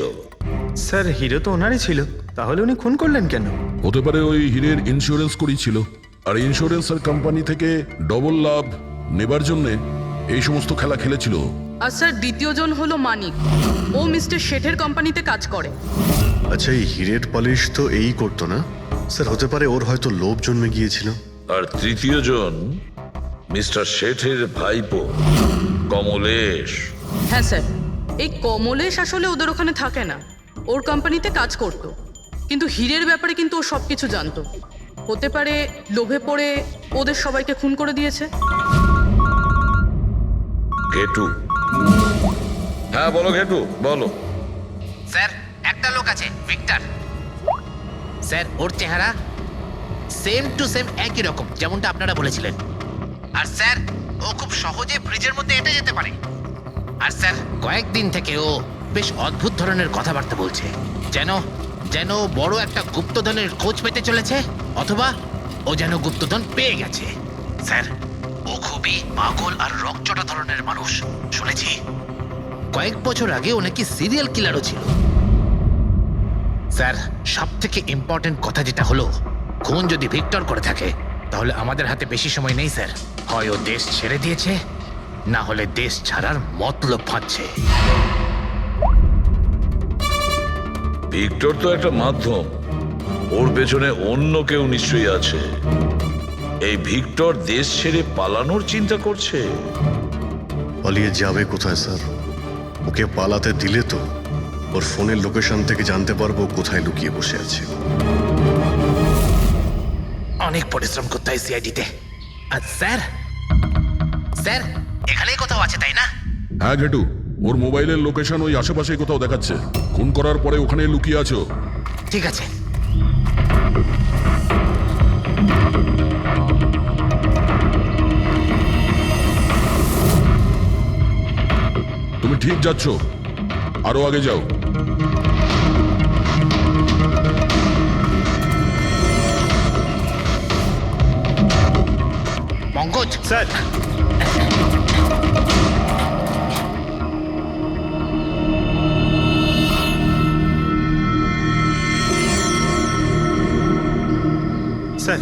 স্যার, হিরো তো ওনারই ছিল, তাহলে উনি খুন করলেন কেন? হতে পারে ওই হীরের ইন্স্যুরেন্স করেছিল, আর ইন্স্যুরেন্সের কোম্পানি থেকে ডবল লাভ নেবার জন্য এই সমস্ত খেলা খেলেছিল। আর স্যার, দ্বিতীয়জন হলো মানিক। ও মিস্টার শেঠের কোম্পানিতে কাজ করে। আচ্ছা, এই হিরের পালিশ তো এই করতো না? স্যার হতে পারে ওর হয়তো লোভ জন্মে গিয়েছিল। আর তৃতীয় জন মিস্টার শেঠের ভাইপো কমলেশ। হ্যাঁ স্যার, এই কমলেশ আসলে ওদের ওখানে থাকে না, ওর কোম্পানিতে কাজ করতো, কিন্তু হীরের ব্যাপারে কিন্তু ও সব কিছু জানতো। হতে পারে লোভে পড়ে ওদের সবাইকে খুন করে দিয়েছে। ঘেটু। হ্যাঁ বলো ঘেটু, বলো। স্যার একটা লোক আছে ভিক্টর স্যার, ওর চেহারা সেম টু সেম একই রকম যেমনটা আপনারা বলেছিলেন। আর স্যার ও খুব সহজে ফ্রিজের মধ্যে এঁটে যেতে পারে। আর স্যার কয়েকদিন থেকে ও বেশ অদ্ভুত ধরনের কথাবার্তা বলছে, যেন যেন বড় একটা গুপ্তধনের খোঁজ পেতে চলেছে, অথবা ও যেন গুপ্তধন পেয়ে গেছে। স্যার ও খুবই পাগল আর রকচটা ধরনের মানুষ। শুনেছি কয়েক বছর আগে ও নাকি সিরিয়াল কিলারও ছিল। স্যার সব থেকে ইম্পর্টেন্ট কথা যেটা হলো, খুন যদি ভিক্টর করে থাকে তাহলে আমাদের হাতে বেশি সময় নেই স্যার। হয় ও দেশ ছেড়ে দিয়েছে, না হলে দেশ ছাড়ার মতলব ভাবছে। ভিক্টর তো একটা মাধ্যম, ওর পেছনে অন্য কেউ নিশ্চয়ই আছে। এই ভিক্টর দেশ ছেড়ে পালানোর চিন্তা করছে। পালিয়ে যাবে কোথায় স্যার? ওকে পালাতে দিলে তো ওর ফোনের লোকেশন থেকে জানতে পারবো কোথায় লুকিয়ে বসে আছে। অনেক পরিশ্রম করতে হয় সিআইডিতে। আর স্যার স্যার এখানেই কোথাও আছে তাই না? হ্যাঁ ঘেটু, ওর মোবাইলের লোকেশন ওই আশেপাশেই কোথাও দেখাচ্ছে। খুন করার পরে ওখানে লুকিয়ে আছো। ঠিক আছে। তুমি ঠিক যাচ্ছ, আরো আগে যাও। পঙ্কজ স্যার, স্যার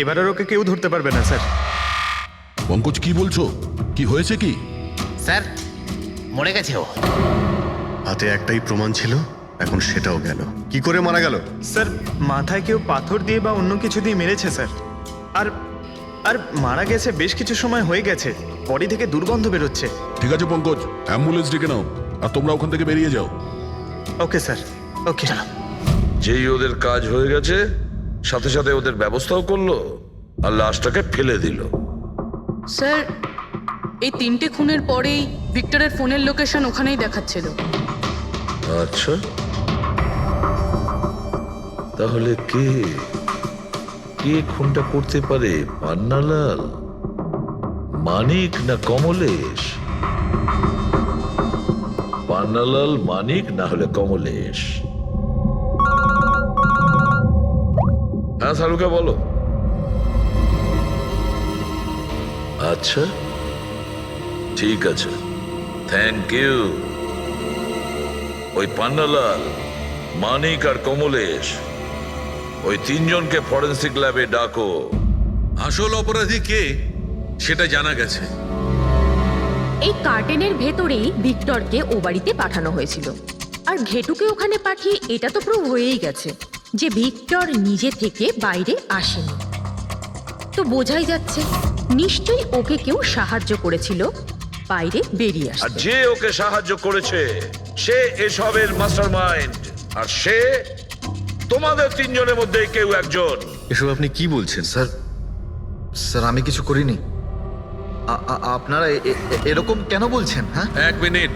এবার আর ওকে কেউ ধরতে পারবে না স্যার। পঙ্কজ কি বলছো? কি হয়েছে কি? স্যার মরে গেছে ও। হাতে একটাই প্রমাণ ছিল, এখন সেটাও গেল। কি করে মারা গেল? স্যার মাথায় কেউ পাথর দিয়ে বা অন্য কিছু দিয়ে মেরেছে স্যার। আর আর মারা গেছে বেশ কিছু সময় হয়ে গেছে, বডি থেকে দুর্গন্ধ বেরোচ্ছে। ঠিক আছে পঙ্কজ, অ্যাম্বুলেন্স ডেকে নাও আর তোমরা ওখান থেকে বেরিয়ে যাও। ওকে স্যার, ওকে। যেই ওদের কাজ হয়ে গেছে, সাথে সাথে ওদের ব্যবস্থাও করলো আর লাশটাকে ফেলে দিল। স্যার এই 3টে খুনের পরেই ভিক্টরের ফোনের লোকেশন ওখানেই দেখাচ্ছিল। আচ্ছা, তাহলে কে কে খুনটা করতে পারে? পান্নালাল, মানিক না কমলেশ? পান্নালাল, মানিক না হলে কমলেশ। হ্যাঁ সালুকা বলো। আচ্ছা ঠিক আছে, থ্যাংক ইউ। ওই পান্নালাল, মানিক আর কমলেশ, ওই 3 জনকে ফরেন্সিক ল্যাবে ডাকো। আসল অপরাধী কে সেটা জানা গেছে। এই কার্টেনের ভেতরেই ভিক্টরকে ও বাড়িতে পাঠানো হয়েছিল। আর ঘেটুকে ওখানে পাঠিয়ে এটা তো প্রুভ হয়েই গেছে যে ভিক্টর নিজে থেকে বাইরে আসেনি। তো বোঝাই যাচ্ছে নিশ্চয়ই ওকে কেউ সাহায্য করেছিল বাইরে বেরিয়ে আর আসতে। যে ওকে সাহায্য করেছে সে এসবের মাস্টারমাইন্ড, আর সে তোমাদের 3 জনের মধ্যে কেউ একজন। এসব আপনি কি বলছেন স্যার? স্যার আমি কিছু করিনি। আপনারা এরকম কেন বলছেন? হ্যাঁ 1 মিনিট।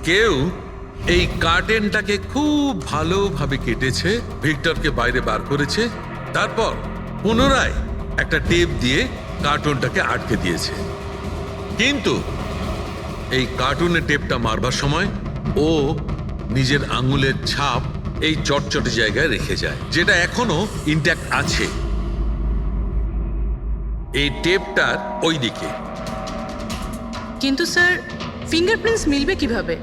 কেউ এই কার্টেনটাকে খুব ভালোভাবে কেটেছে, ভিক্টরকে বাইরে বার করেছে, তারপর পুনরায় একটা টেপ দিয়ে কার্টুনটাকে আটকে দিয়েছে। কিন্তু এই কার্টুনের টেপটা মারবার সময় ও নিজের আঙুলের ছাপ এই চটচটে জায়গায় রেখে যায়, যেটা এখনো ইনট্যাক্ট আছে। এই টেপটার ওই দিকে। কিন্তু স্যার ফিঙ্গারপ্রিন্টস মিলবে কিভাবে?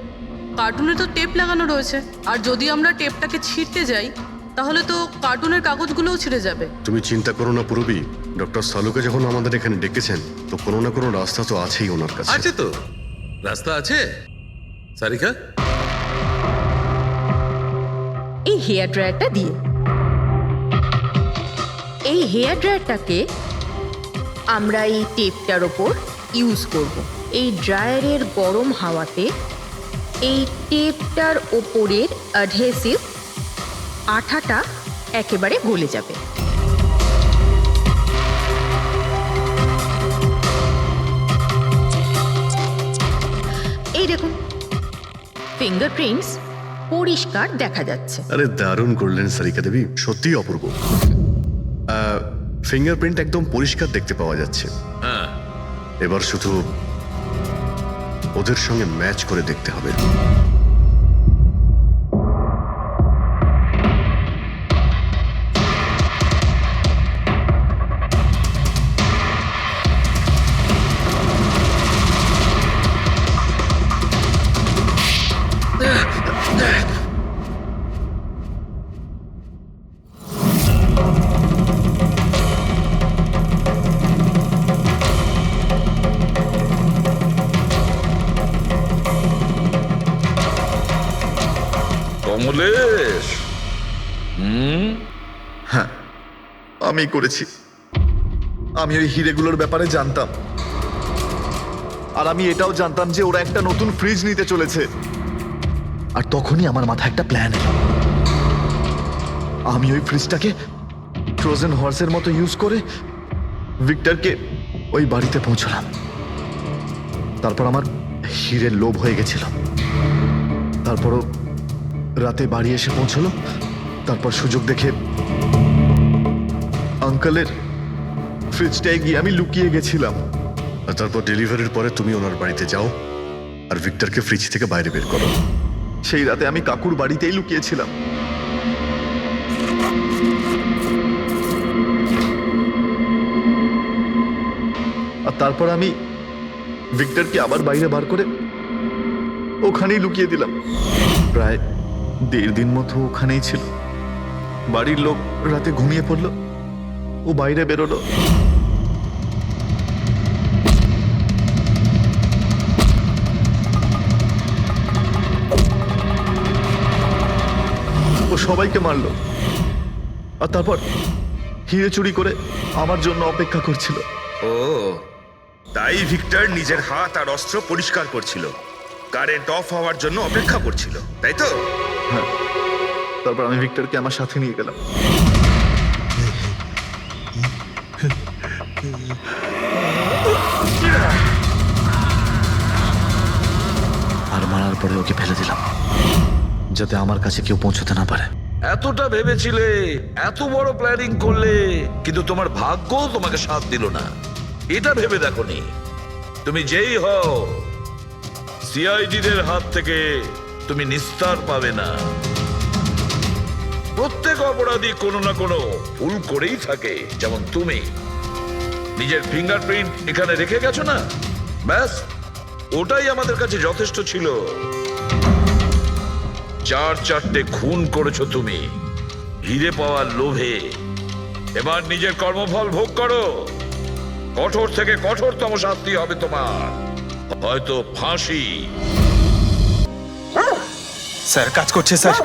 কার্টুনে তো টেপ লাগানো রয়েছে, আর যদি আমরা টেপটাকে ছিঁড়তে যাই তাহলে তো কার্টুনের কাগজগুলোও ছিঁড়ে যাবে। তুমি চিন্তা করো না পুরবি, ডক্টর সালুকে যখন আমাদের এখানে ডেকেছেন তো কোনো না কোনো রাস্তা তো আছেই ওনার কাছে। আছে তো, রাস্তা আছে। সারিকা এই হেয়ার ড্রায়ারটা দিয়ে। এই হেয়ার ড্রায়ারটাকে আমরা এই টেপটার ওপর ইউজ করব। এই ড্রায়ারের গরম হাওয়াতে এই টেপটার ওপরের অ্যাডহেসিভ আঠাটা একেবারে গলে যাবে। এই দেখুন, ফিঙ্গারপ্রিন্টস পরিষ্কার দেখা যাচ্ছে। আরে দারুণ করলেন সারিকা দেবী, সত্যিই অপূর্ব। ফিঙ্গারপ্রিন্ট একদম পরিষ্কার দেখতে পাওয়া যাচ্ছে। হ্যাঁ, এবার শুধু ওদের সঙ্গে ম্যাচ করে দেখতে হবে। কমলেশ, আমি করেছি। আমি ওই হিরেগুলোর ব্যাপারে জানতাম, আর আমি এটাও জানতাম যে ওরা একটা নতুন ফ্রিজ নিতে চলেছে। আর তখনই আমার মাথায় একটা প্ল্যান এলো। আমি ওই ফ্রিজটাকে ফ্রোজেন হর্সের মতো ইউজ করে ভিক্টরকে ওই বাড়িতে পৌঁছলাম। তারপর আমার হিরের লোভ হয়ে গেছিল। তারপরও রাতে বাড়ি এসে পৌঁছলো। তারপর সুযোগ দেখে আঙ্কেলের ফ্রিজটায় গিয়ে আমি লুকিয়ে গেছিলাম। আর তারপর ডেলিভারির পরে তুমি ওনার বাড়িতে যাও আর ভিক্টরকে ফ্রিজ থেকে বাইরে বের করো। সেই রাতে আমি কাকুর বাড়িতেই লুকিয়েছিলাম। আর তারপর আমি ভিক্টরকে আবার বাইরে বার করে ওখানেই লুকিয়ে দিলাম। প্রায় 1.5 দিন মতো ওখানেই ছিল। বাড়ির লোক রাতে ঘুমিয়ে পড়লো, ও বাইরে বেরোলো। ও সবাইকে মারলো, আর তারপর হিরে চুরি করে আমার জন্য অপেক্ষা করছিল। ও, তাই ভিক্টর নিজের হাত আর অস্ত্র পরিষ্কার করছিল, কারেন্ট অফ হওয়ার জন্য অপেক্ষা করছিল, তাই তো? হ্যাঁ, তারপর আমি ভিক্টরকে আমার সাথে নিয়ে গেলাম। আর মারার পরে ওকে ফেলে দিলাম, যাতে আমার কাছে কেউ পৌঁছতে না পারে। এতটা ভেবেছিলে, এত বড় প্ল্যানিং করলে, কিন্তু তোমার ভাগ্য তোমাকে সাথ দিল না। এটা ভেবে দেখোনি তুমি যেই হও, সিআইডিদের হাত থেকে তুমি নিস্তার পাবে না। প্রত্যেক অপরাধী কোনো না কোনো ভুল করেই থাকে। যেমন তুমি নিজের ফিঙ্গারপ্রিন্ট এখানে রেখে গেছো না, ব্যাস ওটাই আমাদের কাছে যথেষ্ট ছিল। 4 খুন করেছো তুমি হিরে পাওয়ার লোভে। এবার নিজের কর্মফল ভোগ করো। কঠোর থেকে কঠোরতম শাস্তি হবে তোমার, হয়তো ফাঁসি। স্যার কাজ করছে স্যার।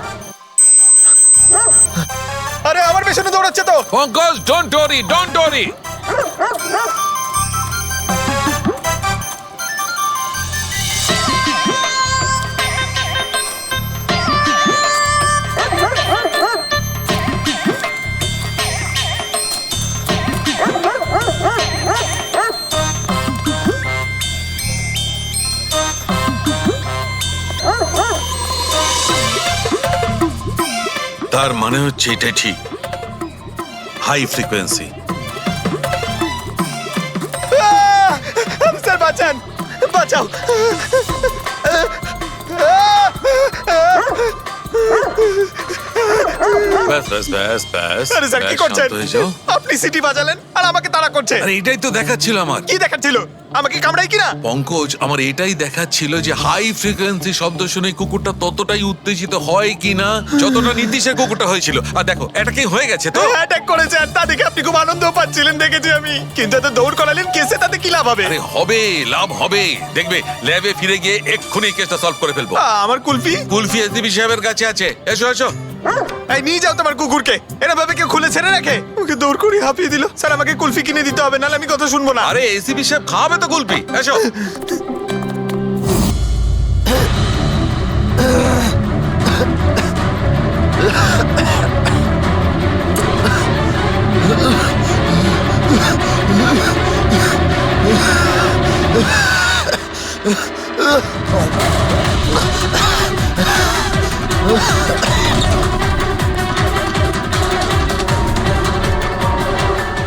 আরে আমার পেছনে দৌড়াচ্ছে তো। Pankaj, don't worry, don't worry. তার মানে হচ্ছে এটাই ঠিক, হাই ফ্রিকোয়েন্সি। স্যার বাঁচান, বাঁচাও। ব্যাস ব্যাস ব্যাস ব্যাস। আরে স্যার কি ব্যাস, করছেন? শান্ত হয়ে যাও। আপনি সিটি বাজালেন আর আমাকে তাড়া করছে। আরে এটাই তো দেখাচ্ছিল আমার। কি দেখাচ্ছিল? আমাকে কামড়াই কিনা? পঙ্কজ, আমার এটাই দেখাচ্ছিল যে হাই ফ্রিকোয়েন্সি শব্দ শুনে কুকুরটা ততটাই উত্তেজিত হয় কিনা যতটা নীতিশের কুকুরটা হয়েছিল। আর দেখো এটা কি হয়ে গেছে তো। অ্যাটাক করেছে আর তা দেখে আপনি খুব আনন্দ পাচ্ছিলেন দেখেছি আমি, কিন্তু এত দৌড় করালেন কেসে, তাতে কি লাভ হবে? আরে হবে, লাভ হবে। দেখবে ল্যাবে ফিরে গিয়ে এক্ষুনি কেসটা সলভ করে ফেলবো। আমার কুলফি? কুলফি এসডিপি সাহেবের কাছে আছে। এসো এসো। এই নিয়ে যাও তোমার কুকুরকে, এরা ভাবে কেউ খুলে ছেড়ে রাখে। ওকে দৌড় করে হাঁপিয়ে দিল। স্যার আমাকে কুলফি কিনে দিতে হবে, নাহলে আমি কথা শুনবো না। আরে এসিপি সাহেব খাওয়াবে তো কুলপি, এসো।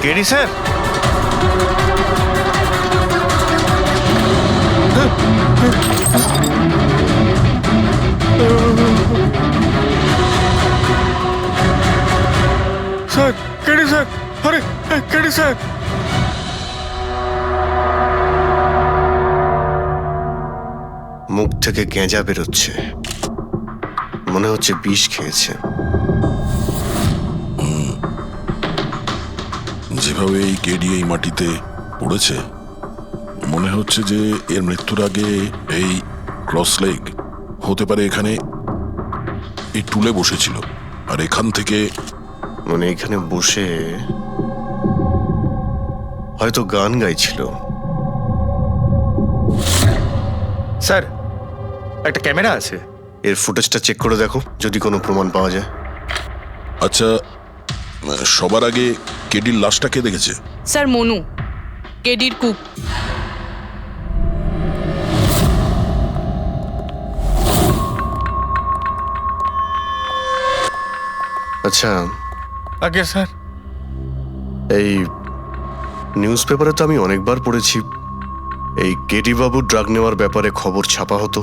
KD sir, sir KD sir, আরে কেডি স্যার। মুখ থেকে গেঁজা বেরোচ্ছে, মনে হচ্ছে বিষ খেয়েছে। যেভাবে এই কেডি এই মাটিতে পড়েছে, মনে হচ্ছে যে এর মৃত্যুর আগে এই ক্রস লেগ হতে পারে এখানে এই টুলে বসেছিল, আর এখান থেকে মানে এখানে বসে হয়তো গান গাইছিল। স্যার একটা ক্যামেরা আছে, এর ফুটেজটা চেক করে দেখো, যদি কোনো প্রমাণ পাওয়া যায়। আচ্ছা, সবার আগে কেডির লাশটা কে দেখেছে? স্যার মনু, কেডির কুক। আচ্ছা, আগে স্যার এই নিউজ পেপারে তো আমি অনেকবার পড়েছি এই কেডি বাবু ড্রাগ নেওয়ার ব্যাপারে খবর ছাপা হতো।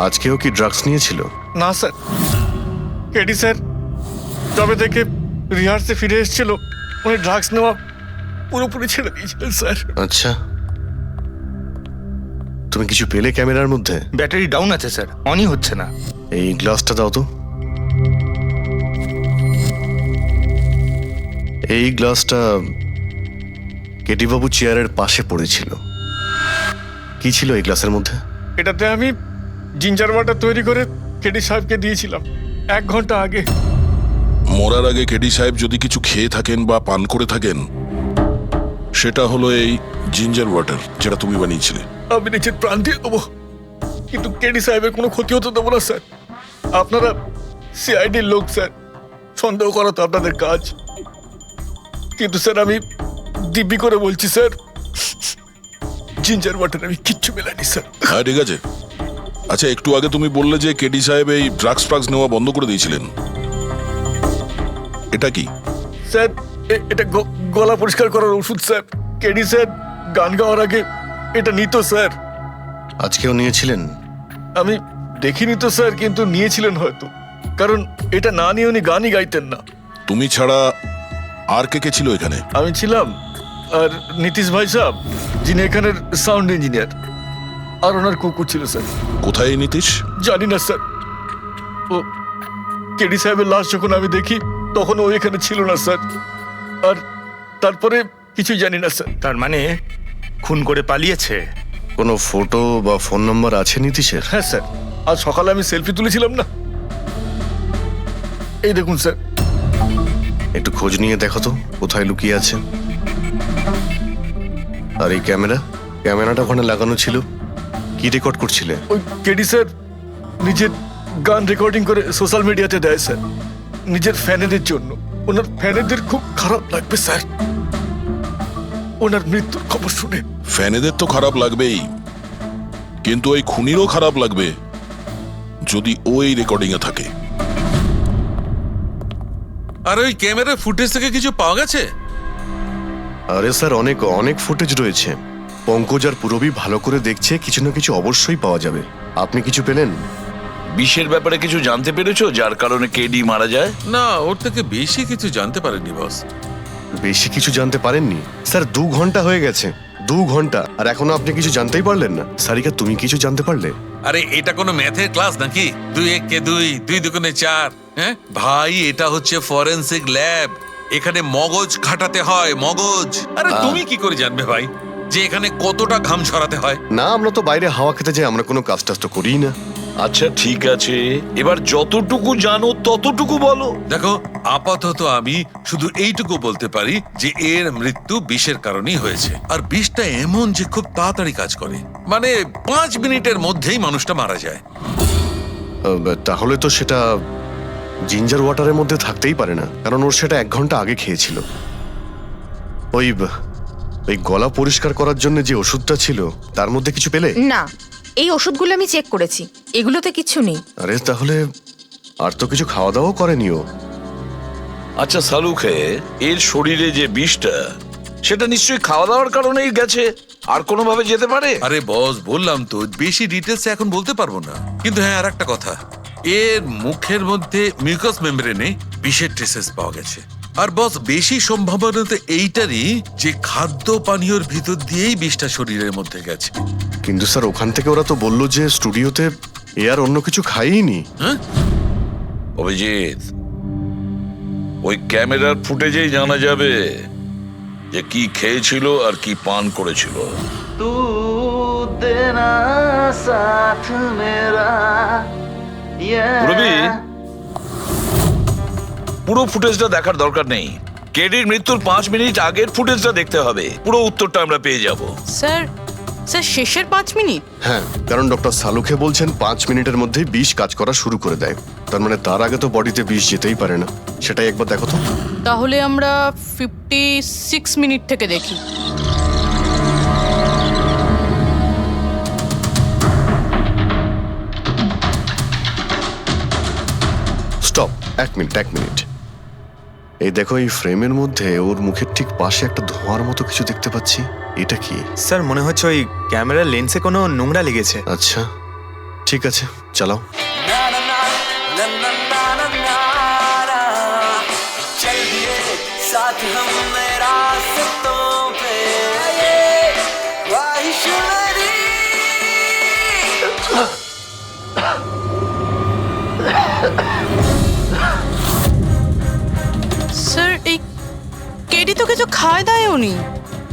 আজকেও কি ড্রাগস নিয়েছিল? না স্যার, কেডি স্যার তবে থেকে রিহার্সে ফিরে এসেছিল, উনি ড্রাগস নেওয়া পুরোপুরি ছেড়ে দিয়েছিলেন স্যার। আচ্ছা, তুমি কিছু পেলে ক্যামেরার মধ্যে? ব্যাটারি ডাউন আছে স্যার, অনই হচ্ছে না। এই গ্লাসটা দাও তো। এই গ্লাসটা কেডি বাবু চেয়ারের পাশে পড়েছিল। কি ছিল এই গ্লাসের মধ্যে? এটাতে আমি জিঞ্জার ওয়াটার তৈরি করে কেডি সাহেবকে দিয়েছিলাম 1 ঘন্টা আগে। মরার আগে কেডি সাহেব যদি কিছু খেয়ে থাকেন বা পান করে থাকেন, সেটা হলো এই জিঞ্জার ওয়াটার, যেটা তুমি বানিয়েছিলে। আমি নিজের প্রাণ দিয়ে দেবো, কিন্তু কেডি সাহেবের কোনো ক্ষতি হতে দেবো না স্যার। আপনারা সিআইডির লোক স্যার, সন্দেহ করা তো আপনাদের কাজ, কিন্তু স্যার আমি দিব্যি করে বলছি স্যার, জিঞ্জার ওয়াটার আমি কিচ্ছু মেলাইনি স্যার। হ্যাঁ ঠিক আছে। আচ্ছা, একটু আগে তুমি বললে যে কেডি সাহেব এই ড্রাগস ফ্রাগস নেওয়া বন্ধ করে দিয়েছিলেন, এটা কি? স্যার এটা গলা পরিষ্কার করার ওষুধ স্যার। কেডি স্যার গান গাওয়ার আগে এটা নিত স্যার। আজকেও নিয়েছিলেন? আমি দেখিনি তো স্যার, কিন্তু নিয়েছিলেন হয়তো, কারণ এটা না নিয়ে উনি গানই গাইতেন না। তুমি ছাড়া আর কে কে ছিল এখানে? আমি ছিলাম, আর নীতিশ ভাই সাহেব যিনি এখানের সাউন্ড ইঞ্জিনিয়ার, আর ওনার কুকুর ছিল স্যার। কোথায় এই নীতিশ? জানি না স্যার, ও কেডি সাহেবের লাশ যখন আমি দেখি তখন ও এখানে ছিল না স্যার, আর তারপরে কিছুই জানি না স্যার। তার মানে খুন করে পালিয়েছে? কোনো ফটো বা ফোন নাম্বার আছে নীতিশের? হ্যাঁ স্যার, আজ সকালে আমি সেলফি তুলেছিলাম না, এই দেখুন স্যার। একটু খোঁজ নিয়ে দেখো তো কোথায় লুকিয়ে আছে। আর এই ক্যামেরাটা ওখানে লাগানো ছিল, কি রেকর্ড করছিলে? ওই কেডি স্যার নিজের গান রেকর্ডিং করে সোশ্যাল মিডিয়াতে দেয় স্যার, নিজের ফ্যানেদের জন্য। ওনার ফ্যানেদের খুব খারাপ লাগবে স্যার ওনার মৃত্যুর খবর শুনে। ফ্যানেদের তো খারাপ লাগবেই, কিন্তু ওই খুনিরও খারাপ লাগবে যদি ও এই রেকর্ডিং এ থাকে। আর ওই ক্যামেরার ফুটেজ থেকে কিছু পাওয়া গেছে? আরে স্যার, অনেক ফুটেজ রয়েছে। পঙ্কজ আর পুরবী ভালো করে দেখছে, কিছু না কিছু অবশ্যই পাওয়া যাবে। আপনি কিছু পেলেন? বিষের ব্যাপারে কিছু জানতে পেরেছো, যার কারণে কেডি মারা যায়? না, ওর থেকে বেশি কিছু জানতে পারেনি বস। বেশি কিছু জানতে পারেননি স্যার? 2 ঘন্টা হয়ে গেছে, 2 ঘন্টা, আর এখনো আপনি কিছু জানতেই পারলেন না। সারিকা, তুমি কিছু জানতে পারলে? আরে এটা কোনো ম্যাথের ক্লাস নাকি? 2 × 1 = 2, 2 × 2 = 4। হ্যাঁ ভাই, এটা হচ্ছে ফরেনসিক ল্যাব, এখানে মগজ খাটাতে হয়, মগজ। আরে তুমি কি করে জানবে ভাই যে এখানে কতটা ঘাম ছড়াতে হয়? না, আমরা তো বাইরে হাওয়া খেতে যাই, আমরা কোনো কাজ টাজ তো করিই না। আচ্ছা ঠিক আছে, এবার যতটুকু জানো ততটুকু বলো। দেখো, আপাতত আমি শুধু এইটুকু বলতে পারি যে এর মৃত্যু বিষের কারণেই হয়েছে। আর বিষটা এমন যে খুব তাড়াতাড়ি কাজ করে, মানে 5 মিনিটের মধ্যেই মানুষটা মারা যায়। তাহলে তো সেটা জিঞ্জার ওয়াটারের মধ্যে থাকতেই পারে না, কারণ ওর সেটা 1 ঘন্টা আগে খেয়েছিল। ওই গলা পরিষ্কার করার জন্য যে ওষুধটা ছিল তার মধ্যে কিছু পেলে? না, এই ওষুধগুলো আমি চেক করেছি, এগুলোতে কিচ্ছু নেই। আরে তাহলে আর তো কিছু খাওয়া দাওয়া করেনি ও। আচ্ছা সালুখে, এর শরীরে যে বিষটা, সেটা নিশ্চয়ই খাওয়া দাওয়ার কারণেই গেছে, আর কোনোভাবে যেতে পারে? আরে বস, বললাম তো বেশি ডিটেলস এখন বলতে পারবো না। কিন্তু হ্যাঁ, আর একটা কথা, এর মুখের মধ্যে মিউকাস মেমব্রেনে বিষের ট্রেসেস পাওয়া গেছে। আর বস, বেশি সম্ভাবনা তো এইটারই যে খাদ্য পানীয়র ভিতর দিয়েই বিষটা শরীরের মধ্যে গেছে। কিন্তু স্যার ওখান থেকে ওরা তো বললো যে স্টুডিওতে এ আর অন্য কিছু খাইনি। হ্যাঁ, অভিজিৎ, ওই ক্যামেরার ফুটেজেই জানা যাবে যে কি খেয়েছিল আর কি পান করেছিল। পুরবি, পুরো ফুটেজটা দেখার দরকার নেই, কেডির মৃত্যুর 5 মিনিট আগের ফুটেজটা দেখতে হবে। পুরো উত্তরটা আমরা পেয়ে যাব। স্যার, শেষের 5 মিনিট? হ্যাঁ, কারণ ডক্টর সালুখে বলছেন 5 মিনিটের মধ্যেই বিষ কাজ করা শুরু করে দেয়। তার মানে তার আগে তো বডিতে বিষ যেতেই পারে না। সেটাই একবার দেখো তো। তাহলে আমরা 56 মিনিট থেকে দেখি। Stop, 1 minute. এই দেখো, এই ফ্রেমের মধ্যে ওর মুখের ঠিক পাশে একটা ধোঁয়ার মতো কিছু দেখতে পাচ্ছি। এটা কি? স্যার মনে হচ্ছে ওই ক্যামেরার লেন্সে কোনো নোংরা লেগেছে। আচ্ছা ঠিক আছে, চালাও। স্যার, এই কেডি তো কিছু খায় দায়ও নি,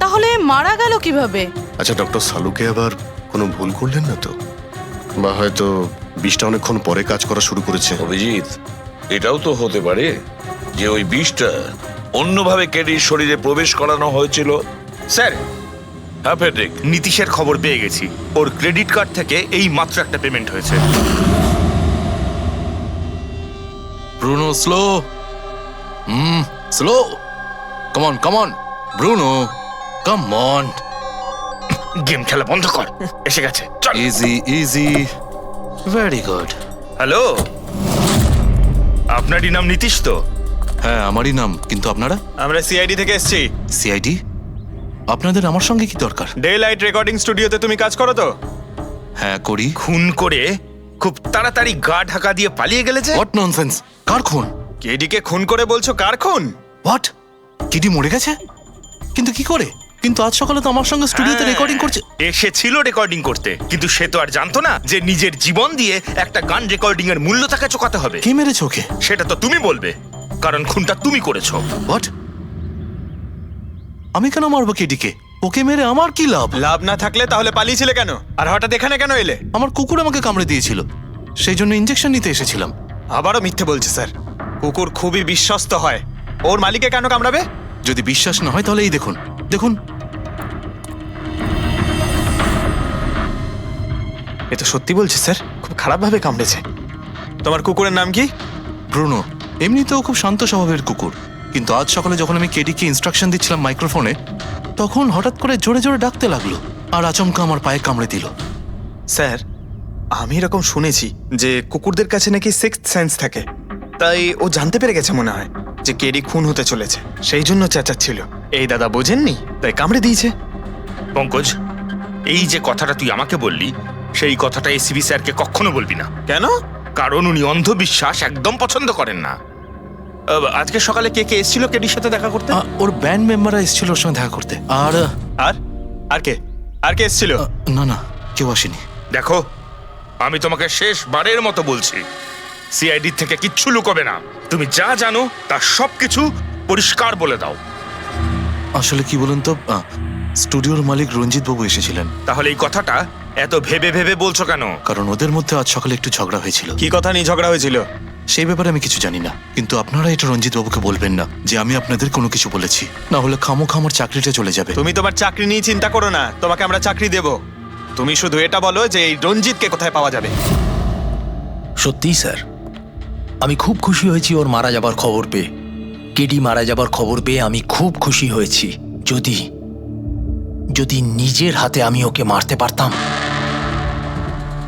তাহলে মারা গেল কিভাবে? আচ্ছা, ডক্টর সালুকে আবার কোনো ভুল করলেন না তো? বা হয়তো বিষটা অনেকক্ষণ পরে কাজ করা শুরু করেছে। অভিজিৎ, এটাও তো হতে পারে যে ওই বিষটা অন্যভাবে কেডির শরীরে প্রবেশ করানো হয়েছিল। স্যার, হ্যাঁ ফেডরিক, নীতিশের খবর পেয়ে গেছি। ওর ক্রেডিট কার্ড থেকে এই মাত্র একটা পেমেন্ট হয়েছে। Bruno, slow. Slow. Come on Bruno, come on. Game খেলা বন্ধ কর, এসে গেছে, চল। ইজি। Very good. হ্যালো, আপনারই নাম নীতিশ তো? হ্যাঁ, আমারই নাম। কিন্তু আপনারা? আমরা সিআইডি থেকে এসেছি। সিআইডি? আপনাদের আমার সঙ্গে কি দরকার? ডে লাইট রেকর্ডিং স্টুডিওতে তুমি কাজ করো তো? হ্যাঁ, করি। খুন করে খুব তাড়াতাড়ি গা ঢাকা দিয়ে পালিয়ে গেলে যে? What nonsense! কার খুন? কেডিকে খুন করে বলছো কার খুন? হোয়াট? কিডি মরে গেছে? কিন্তু কি করে? কিন্তু আজ সকালে তো আমার সঙ্গে স্টুডিওতে রেকর্ডিং করছে। এসেছিল রেকর্ডিং করতে, কিন্তু সে তো আর জানতো না যে নিজের জীবন দিয়ে একটা গান রেকর্ডিং এর মূল্য তাকে চোকাতে হবে। কে মেরেছে ওকে? সেটা তো তুমি বলবে, কারণ খুনটা তুমি করেছো। হোয়াট? আমি কেন মারবো কেডিকে? ওকে মেরে আমার কি লাভ? লাভ না থাকলে তাহলে পালিয়েছিলে কেন? আর হঠাৎ এখানে কেন এলে? আমার কুকুর আমাকে কামড়ে দিয়েছিল, সেই জন্য ইনজেকশন নিতে এসেছিলাম। আবারও মিথ্যে বলছে স্যার। কুকুর খুবই বিশ্বস্ত হয়, ওর মালিককে কেন কামড়াবে? যদি বিশ্বাস না হয় তাহলে এই দেখুন। এ তো সত্যি বলছে স্যার, খুব খারাপ ভাবে কামড়েছে। তোমার কুকুরের নাম কি? ব্রুনো। এমনিতেও খুব শান্ত স্বভাবের কুকুর, কিন্তু আজ সকালে যখন আমি কেডিকে ইনস্ট্রাকশন দিচ্ছিলাম মাইক্রোফোনে, তখন হঠাৎ করে জোরে জোরে ডাকতে লাগলো আর আচমকা আমার পায়ে কামড়ে দিল। স্যার, আমি এরকম শুনেছি যে কুকুরদের কাছে নাকি সিক্সথ সেন্স থাকে, তাই ও জানতে পেরে গেছে মনে হয় যে কেডি খুন হতে চলেছে, সেই জন্য চেঁচাচ্ছিল। এই দাদা বোঝেননি, তাই কামড়ে দিয়েছে। পঙ্কজ, এই যে কথাটা তুই আমাকে বললি, সেই কথাটা এসিবি স্যারকে কখনো বলবি না। কেন? কারণ উনি অন্ধবিশ্বাস একদম পছন্দ করেন না। আজকে সকালে কে কে এসেছিল কেডির সাথে দেখা করতে? ওর ব্যান্ড মেম্বাররা এসেছিল ওর সঙ্গে দেখা করতে। আর আর কে এসেছিল? না, কেউ আসেনি। দেখো, আমি তোমাকে শেষবারের মতো বলছি, সিআইডি থেকে কিচ্ছু লুকোবে না। তুমি যা জানো তার সবকিছু পরিষ্কার বলে দাও। আসলে কি বলুন তো, স্টুডিওর মালিক রঞ্জিত বাবু এসেছিলেন। তাহলে এই কথাটা এত ভেবে ভেবে বলছো কেন? কারণ ওদের মধ্যে আজ সকালে একটু ঝগড়া হয়েছিল। কি কথা নিয়ে ঝগড়া হয়েছিল? সেই ব্যাপারে আমি কিছু জানি না, কিন্তু আপনারা এটা রঞ্জিত বাবুকে বলবেন না যে আমি আপনাদের কোনো কিছু বলেছি, না হলে খামোখা আমার চাকরিটা চলে যাবে। তুমি তোমার চাকরি নিয়ে চিন্তা করো না, তোমাকে আমরা চাকরি দেব। তুমি শুধু এটা বলো যে এই রঞ্জিতকে কোথায় পাওয়া যাবে। সত্যিই স্যার, আমি খুব খুশি হয়েছি ওর মারা যাবার খবর পেয়ে। কেডি মারা যাবার খবর পেয়ে আমি খুব খুশি হয়েছি। যদি যদি নিজের হাতে আমি ওকে মারতে পারতাম।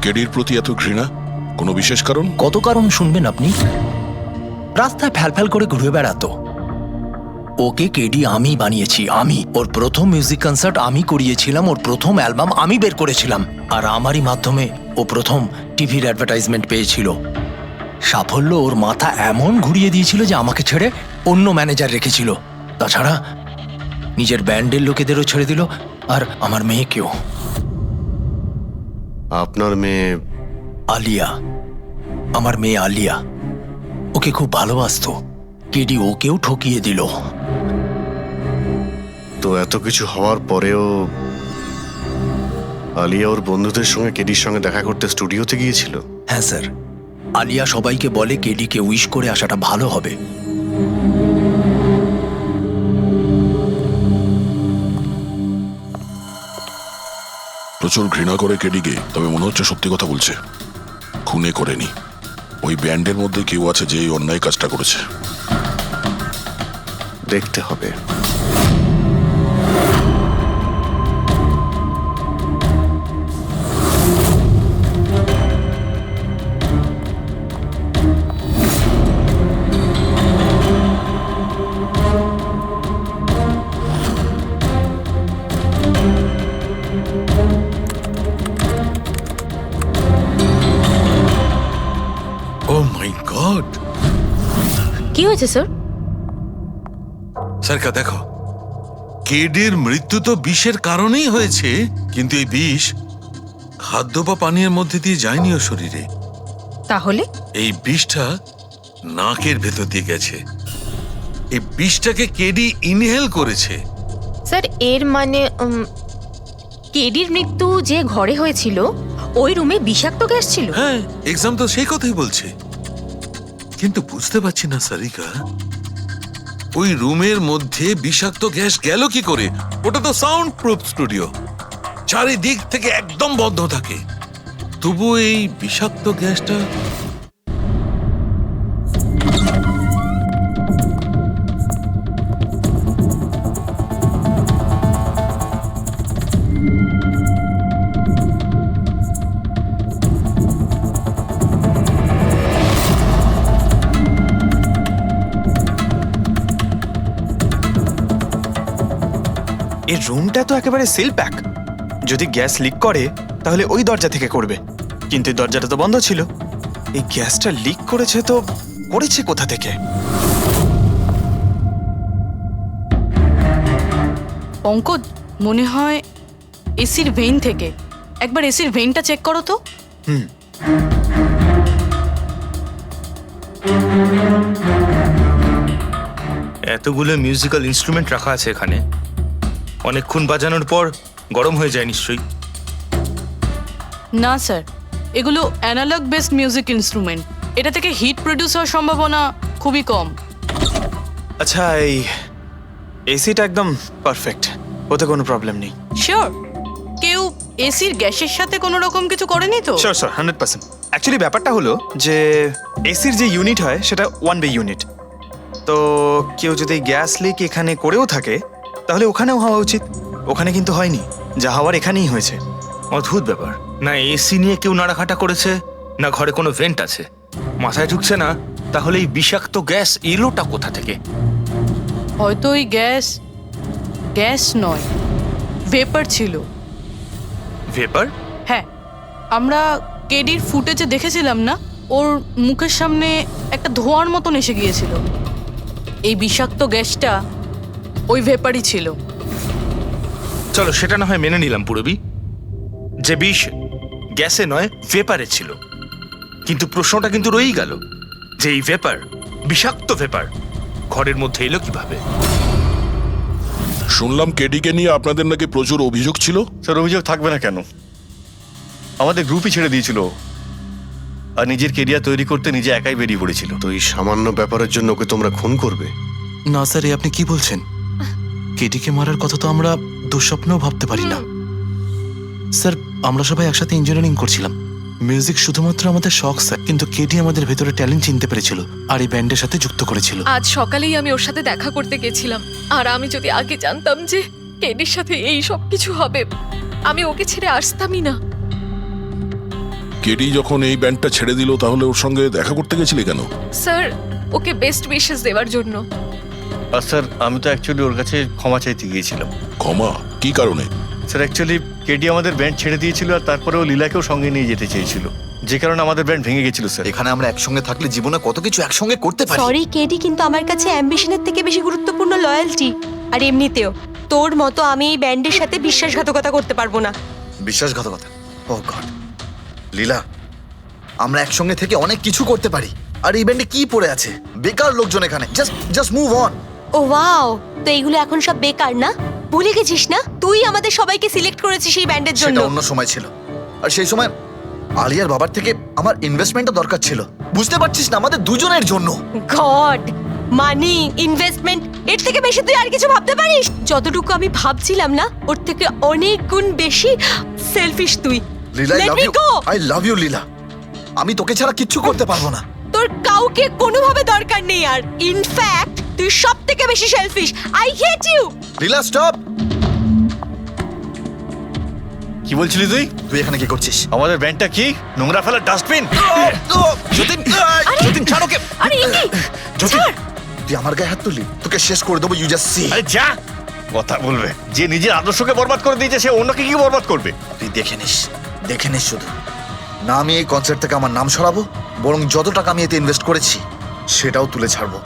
কেডির প্রতি এত ঘৃণা, কোনো বিশেষ কারণ? কত কারণ শুনবেন আপনি? রাস্তায় ফ্যালফ্যাল করে ঘুরে বেড়াতো। ওকে কেডি আমি বানিয়েছি, আমি। ওর প্রথম মিউজিক কনসার্ট আমি করিয়েছিলাম, ওর প্রথম অ্যালবাম আমি বের করেছিলাম, আর আমারই মাধ্যমে ও প্রথম টিভির অ্যাডভার্টাইজমেন্ট পেয়েছিল। সাফল্য ওর মাথা এমন ঘুরিয়ে দিয়েছিল যে আমাকে ছেড়ে অন্য ম্যানেজার রেখেছিল। তাছাড়া নিজের ব্যান্ডের লোকেদেরও ছেড়ে দিল, আর আমার মেয়েকেও। আপনার মেয়ে? আলিয়া, আমার মেয়ে আলিয়া। ওকে খুব ভালোবাসতো, কেডি ওকেও ঠকিয়ে দিল। তো এত কিছু হওয়ার পরেও আলিয়া ওর বন্ধুদের সঙ্গে কেডির সঙ্গে দেখা করতে স্টুডিওতে গিয়েছিল? হ্যাঁ স্যার, আলিয়া সবাইকে বলে কেডিকে উইশ করে আসাটা ভালো হবে। প্রচুর ঘৃণা করে কেডিকে, তবে মনে হচ্ছে সত্যি কথা বলছে। খুনে করেনি, ওই ব্যান্ডের মধ্যে কেউ আছে যে এই অন্যায় কাজটা করেছে। দেখতে হবে। ও মাই গড! কি হয়েছে স্যার? স্যারকা দেখো, কেডির মৃত্যু তো বিষের কারণেই হয়েছে, কিন্তু এই বিষ খাদ্য বা পানীয়ের মধ্যে দিয়ে যায়নি ওর শরীরে। তাহলে এই বিষটা নাকের ভেতর দিয়ে গেছে। এই বিষটাকে কেডি ইনহেল করেছে। স্যার, এর মানে কেডির মৃত্যু যে ঘরে হয়েছিল ওই রুমে বিষাক্ত গ্যাস ছিল? হ্যাঁ, এক্সাম তো সেই কথাই বলছে, কিন্তু বুঝতে পারছি না সারিকা, ওই রুমের মধ্যে বিষাক্ত গ্যাস গেল কি করে? ওটা তো সাউন্ড প্রুফ স্টুডিও, চারিদিক থেকে একদম বন্ধ থাকে, তবু এই বিষাক্ত গ্যাসটা এই রুমটা তো একেবারে সিল প্যাক। যদি গ্যাস লিক করে তাহলে ওই দরজা থেকে করবে, কিন্তু এই দরজাটা তো বন্ধ ছিল। এই গ্যাসটা লিক করেছে তো করেছে কোথা থেকে? পঙ্কজ, মনে হয় এসির ভেইন থেকে। একবার এসির ভেইনটা চেক করো তো। এতগুলো মিউজিক্যাল ইনস্ট্রুমেন্ট রাখা আছে এখানে, অনেকক্ষণ বাজানোর পর গরম হয়ে যায় নিশ্চয়ই। না স্যার, এগুলো অ্যানালগ বেসড মিউজিক ইনস্ট্রুমেন্ট, এটা থেকে হিট প্রডিউস হওয়ার সম্ভাবনা খুবই কম। আচ্ছা, এই এসিটা একদম পারফেক্ট, ওতে কোনো প্রবলেম নেই? শিওর? কেউ এসির গ্যাসের সাথে কোনো রকম কিছু করেনি তো? Sure sir, 100%। অ্যাকচুয়ালি ব্যাপারটা হলো যে এসির যে ইউনিট হয় সেটা 1 ওয়ে ইউনিট। তো কেউ যদি গ্যাস লিক এখানে করেও থাকে তাহলে ওখানেও হওয়া উচিত। ওখানে কিন্তু হয়নি, যা হওয়ার এখানেই হয়েছে। অদ্ভুত ব্যাপার, না এসি নিয়ে কেউ নাড়াঘাটা করেছে, না ঘরে কোনো ভেন্ট আছে, মাথায় ঢুকছে না। তাহলে এই বিষাক্ত গ্যাস এলোটা কোথা থেকে? হয়তো ওই গ্যাস নয়, ভেপার ছিল। ভেপার? হ্যাঁ, আমরা কেডির ফুটেজে দেখেছিলাম না, ওর মুখের সামনে একটা ধোঁয়ার মতন এসে গিয়েছিল। এই বিষাক্ত গ্যাসটা ওই ভেপারই ছিল। চলো সেটা না হয় মেনে নিলাম পুরবি, যে বিষ গ্যাসে নয় ভেপারে ছিল, কিন্তু প্রশ্নটা কিন্তু রয়েই গেল যে এই ভেপার, বিষাক্ত ভেপার ঘরের মধ্যে এলো কিভাবে? শুনলাম কেডিকে নিয়ে আপনাদের নাকি প্রচুর অভিযোগ ছিল। স্যার অভিযোগ থাকবে না কেন? আমাদের গ্রুপই ছেড়ে দিয়েছিল ও। আর নিজের কেরিয়ার তৈরি করতে নিজে একাই বেরিয়ে পড়েছিল। তো এই সামান্য ব্যাপারের জন্য ওকে তোমরা খুন করবে? না স্যার, এ আপনি কি বলছেন? কেটিকে মারার কথা তো আমরা দুঃস্বপ্নেও ভাবতে পারি না। স্যার, আমরা সবাই একসাথে ইঞ্জিনিয়ারিং করছিলাম। মিউজিক শুধুমাত্র আমাদের শখ স্যার, কিন্তু কেটি আমাদের ভেতরে ট্যালেন্ট চিনতে পেরেছিল আর এই ব্যান্ডের সাথে যুক্ত করেছিল। আজ সকালেই আমি ওর সাথে দেখা করতে গেছিলাম, আর আমি যদি আগে জানতাম যে কেডির সাথে এই সব কিছু হবে, আমি ওকে ছেড়ে আসতামই না। কেডি যখন এই ব্যান্ডটা ছেড়ে দিল, তাহলে ওর সঙ্গে দেখা করতে গেছিলে কেন? স্যার, ওকে বেস্ট উইশেস দেওয়ার জন্য। আর স্যার আমি তো অ্যাকচুয়ালি ওর কাছে ক্ষমা চাইতে গিয়েছিলাম। ক্ষমা? কি কারণে? স্যার অ্যাকচুয়ালি কেডি আমাদের ব্যান্ড ছেড়ে দিয়েছিল আর তারপরে ও লীলাকেও সঙ্গে নিয়ে যেতে চেয়েছিল, যে কারণে আমাদের ব্যান্ড ভেঙে গেছিল স্যার। এখানে আমরা একসঙ্গে থাকলে জীবনে কত কিছু একসঙ্গে করতে পারি। সরি কেডি, কিন্তু আমার কাছে অ্যাম্বিশনের থেকে বেশি গুরুত্বপূর্ণ লয়্যালটি। আর এমনিতেও তোর মতো আমি এই ব্যান্ডের সাথে বিশ্বাসঘাতকতা করতে পারবো না। বিশ্বাসঘাতকতা? ও গড লীলা, আমরা একসঙ্গে থেকে অনেক কিছু করতে পারি। আর এই ব্যান্ডে কি পড়ে আছে? বেকার লোকজন এখানে। Just move on. Oh wow, তো এইগুলো এখন সব বেকার না? ভুলে গেছিস না তুই আমাদের সবাইকে সিলেক্ট করেছিস এই ব্যান্ডের জন্য? সেটা অন্য সময় ছিল, আর সেই সময় আলিয়ার বাবার থেকে আমার ইনভেস্টমেন্টও দরকার ছিল। বুঝতে পারছিস না, আমাদের দুজনের জন্য। গড, মানি, ইনভেস্টমেন্ট, এর থেকে বেশি তুই আর কিছু ভাবতে পারিস? যতটুকু আমি ভাবছিলাম না, ওর থেকে অনেক গুণ বেশি সেলফিশ তুই। Leela, Let me go! I love you Leela. আমি তোকে ছাড়া কিচ্ছু করতে পারবো না। তোর কাউকে কোনোভাবে দরকার নেই আর। ইনফ্যাক্ট তুই সব থেকে বেশি selfish. I hate you. Leela stop. কি বলছিলি তুই? তুই এখানে কি করছিস? আমাদের ব্যান্ডটা কি নোংরা ফেলার ডাস্টবিন? যতীন, যতীন ছাড় ওকে। আরে ইনি, যতীন, তুই আমার গায়ে হাত তুললি, তোকে শেষ করে দেবো। You just see. আরে যা, কথা বলবে? যে নিজের আদর্শকে বরবাদ করে দিয়েছে সে অন্যকে কি বরবাদ করবে? তুই দেখে নিস শুধু। না আমি এই কনসার্ট থেকে আমার নাম সরাবো, বরং যত টাকা আমি এতে ইনভেস্ট করেছি সেটাও তুলে ছাড়বো,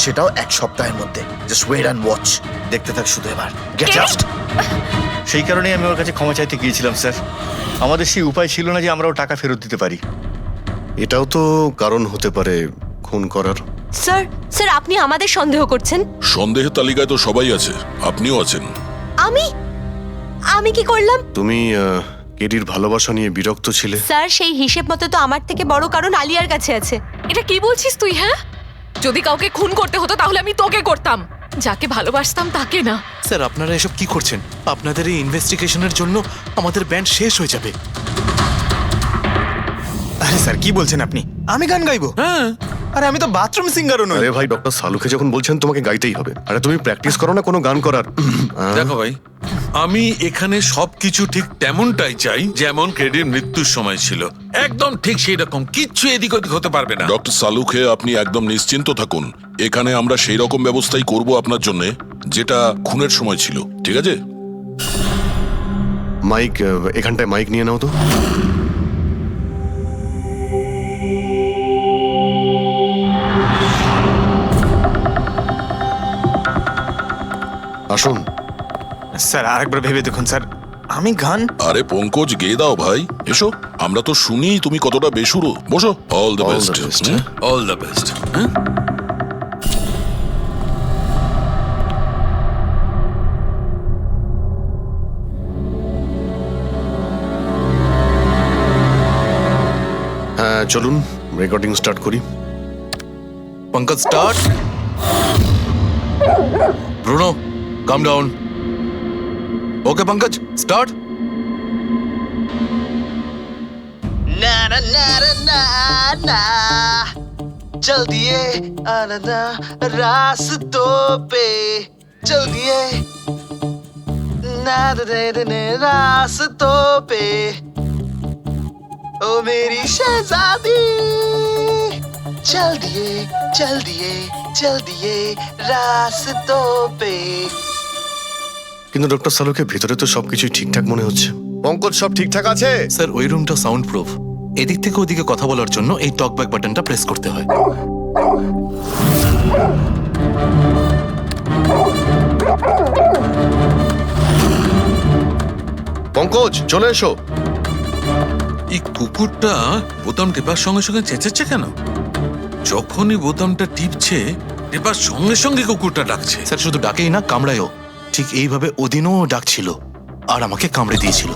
সেটাও এক সপ্তাহের মধ্যে। Just wait and watch. দেখতে থাক শুধু এবার। Get out. সেই কারণেই আমি ওর কাছে ক্ষমা চাইতে গিয়েছিলাম স্যার। আমাদের সেই উপায় ছিল না যে আমরা ওর টাকা ফেরত দিতে পারি। এটাও তো কারণ হতে পারে খুন করার। স্যার আপনি আমাদের সন্দেহ করছেন? সন্দেহের তালিকায় তো সবাই আছে, আপনিও আছেন। আমি কি করলাম? তুমি কেডির ভালোবাসা নিয়ে বিরক্ত ছিলে। স্যার সেই হিসেব মতো তো আমার থেকে বড় কারণ আলিয়ার কাছে আছে। এটা কি বলছিস তুই? হ্যাঁ, যদি কাউকে খুন করতে হতো তাহলে আমি তোকে করতাম, যাকে ভালোবাসতাম তাকে না। স্যার, আপনারা এসব কি করছেন? আপনাদের এই ইনভেস্টিগেশনের জন্য আমাদের ব্যান্ড শেষ হয়ে যাবে। আরে স্যার, কি বলছেন আপনি? আমি গান গাইবো? হ্যাঁ। আরে আমি তো বাথরুম সিঙ্গারও নই। আরে ভাই, ডক্টর সালুকে যখন বলছেন তোমাকে গাইতেই হবে। আরে তুমি প্র্যাকটিস করো না কোনো গান করার? দেখো ভাই, আমি এখানে সবকিছু ঠিক তেমনটাই চাই যেমন কেডির মৃত্যুর সময় ছিল, একদম ঠিক সেই রকম। কিচ্ছু এদিক ওদিক হতে পারবে না। ডক্টর সালুকে আপনি একদম নিশ্চিন্ত থাকুন। এখানে আমরা সেই রকম ব্যবস্থাই করব আপনার জন্য, যেটা খুনের সময় ছিল। ঠিক আছে? মাইক, এখানটায় মাইক নিয়ে নাও তো। আসুন স্যার, আরেকবার ভেবে দেখুন স্যার, আমি গান। আরে পঙ্কজ, গেয়ে দাও ভাই, এসো। আমরা তো শুনি তুমি কতটা বেসুরো। বসো। All the best. All the best. হ্যাঁ চলুন রেকর্ডিং স্টার্ট করি। পঙ্কজ স্টার্ট। ব্রুনো কাম ডাউন। ওকে পঙ্কজ স্টার্ট। না না না না না, चल दिए आना रास्तों पे, चल दिए ना दे रास्तों पे, ओ मेरी शहजादी, चल दिए चल दिए चल दिए रास्तों पे। কিন্তু ডক্টর সালুকে ভিতরে তো সবকিছু ঠিকঠাক মনে হচ্ছে। পঙ্কজ, সব ঠিকঠাক আছে? স্যার, ওই রুমটা সাউন্ড প্রুফ। এদিক থেকে ওদিকে কথা বলার জন্য এই টকব্যাক বাটনটা প্রেস করতে হয়। পঙ্কজ চলে এসো। এই কুকুরটা বোতাম টেপার সঙ্গে সঙ্গে চেঁচাচ্ছে কেন? যখনই বোতামটা টিপছে, টেপার সঙ্গে সঙ্গে কুকুরটা ডাকছে। স্যার, শুধু ডাকেই না, কামড়ায়ও। ঠিক এইভাবে ওদিনও ডাকছিল আর আমাকে কামড়ে দিয়েছিল।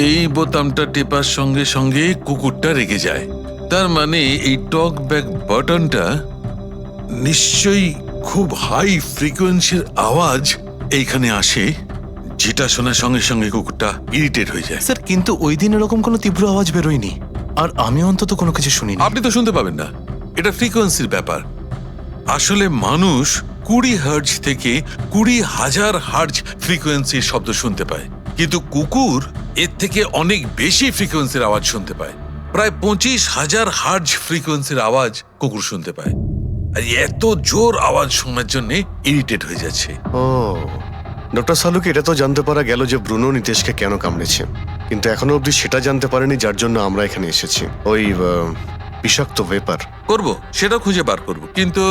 এই বোতামটা টেপার সঙ্গে সঙ্গে কুকুরটা রেগে যায়। তার মানে এই টক ব্যাক বাটনটা নিশ্চয়ই খুব হাই ফ্রিকোয়েন্সির আওয়াজ এইখানে আসে, যেটা শোনার সঙ্গে সঙ্গে কুকুরটা ইরিটেট হয়ে যায়। স্যার কিন্তু ওই দিন এরকম কোনো তীব্র আওয়াজ বেরোয়নি, আর আমি অন্তত কোনো কিছু শুনিনি। আপনি তো শুনতে পাবেন না, এটা ফ্রিকোয়েন্সির ব্যাপার। আসলে মানুষ 20 হার্জ থেকে 20,000 হার্জ ফ্রিকোয়েন্সির শব্দ শুনতে পায়, কিন্তু কুকুর এর থেকে অনেক বেশি ফ্রিকোয়েন্সির আওয়াজ শুনতে পায়। প্রায় 25,000 হার্জ ফ্রিকোয়েন্সির আওয়াজ কুকুর শুনতে পায়। আর এত জোর আওয়াজ শোনার জন্য ইরিটেট হয়ে যাচ্ছে। ও ডক্টর সালুকে এটা তো জানতে পারা গেল যে ব্রুনো নিতেশকে কেন কামড়েছে, কিন্তু এখনো অবধি সেটা জানতে পারেনি যার জন্য আমরা এখানে এসেছি, ওই বিষাক্ত ভেপার। করব, সেটা খুঁজে বার করব, কিন্তু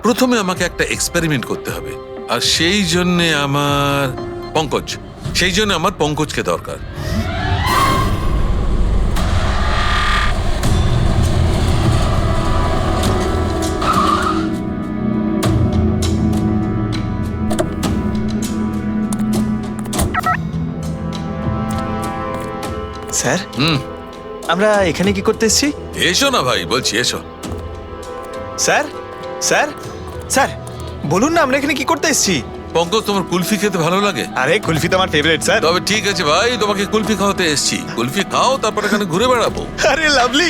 প্রথমে আমাকে একটা এক্সপেরিমেন্ট করতে হবে। আর সেই জন্য আমার পঙ্কজকে দরকার। স্যার আমরা এখানে কি করতে এসেছি? এসো না ভাই, বলছি এসো। স্যার স্যার স্যার বলুন না আমরা এখানে কি করতে এসেছি? পঙ্কজ, তোমার কুলফি খেতে ভালো লাগে? আরে কুলফি তো আমার ফেভারিট স্যার। তবে ঠিক আছে ভাই, তোমাকে কুলফি খাওয়াতে এসেছি। কুলফি খাও, তারপর এখানে ঘুরে বেড়াবো। আরে লাভলি,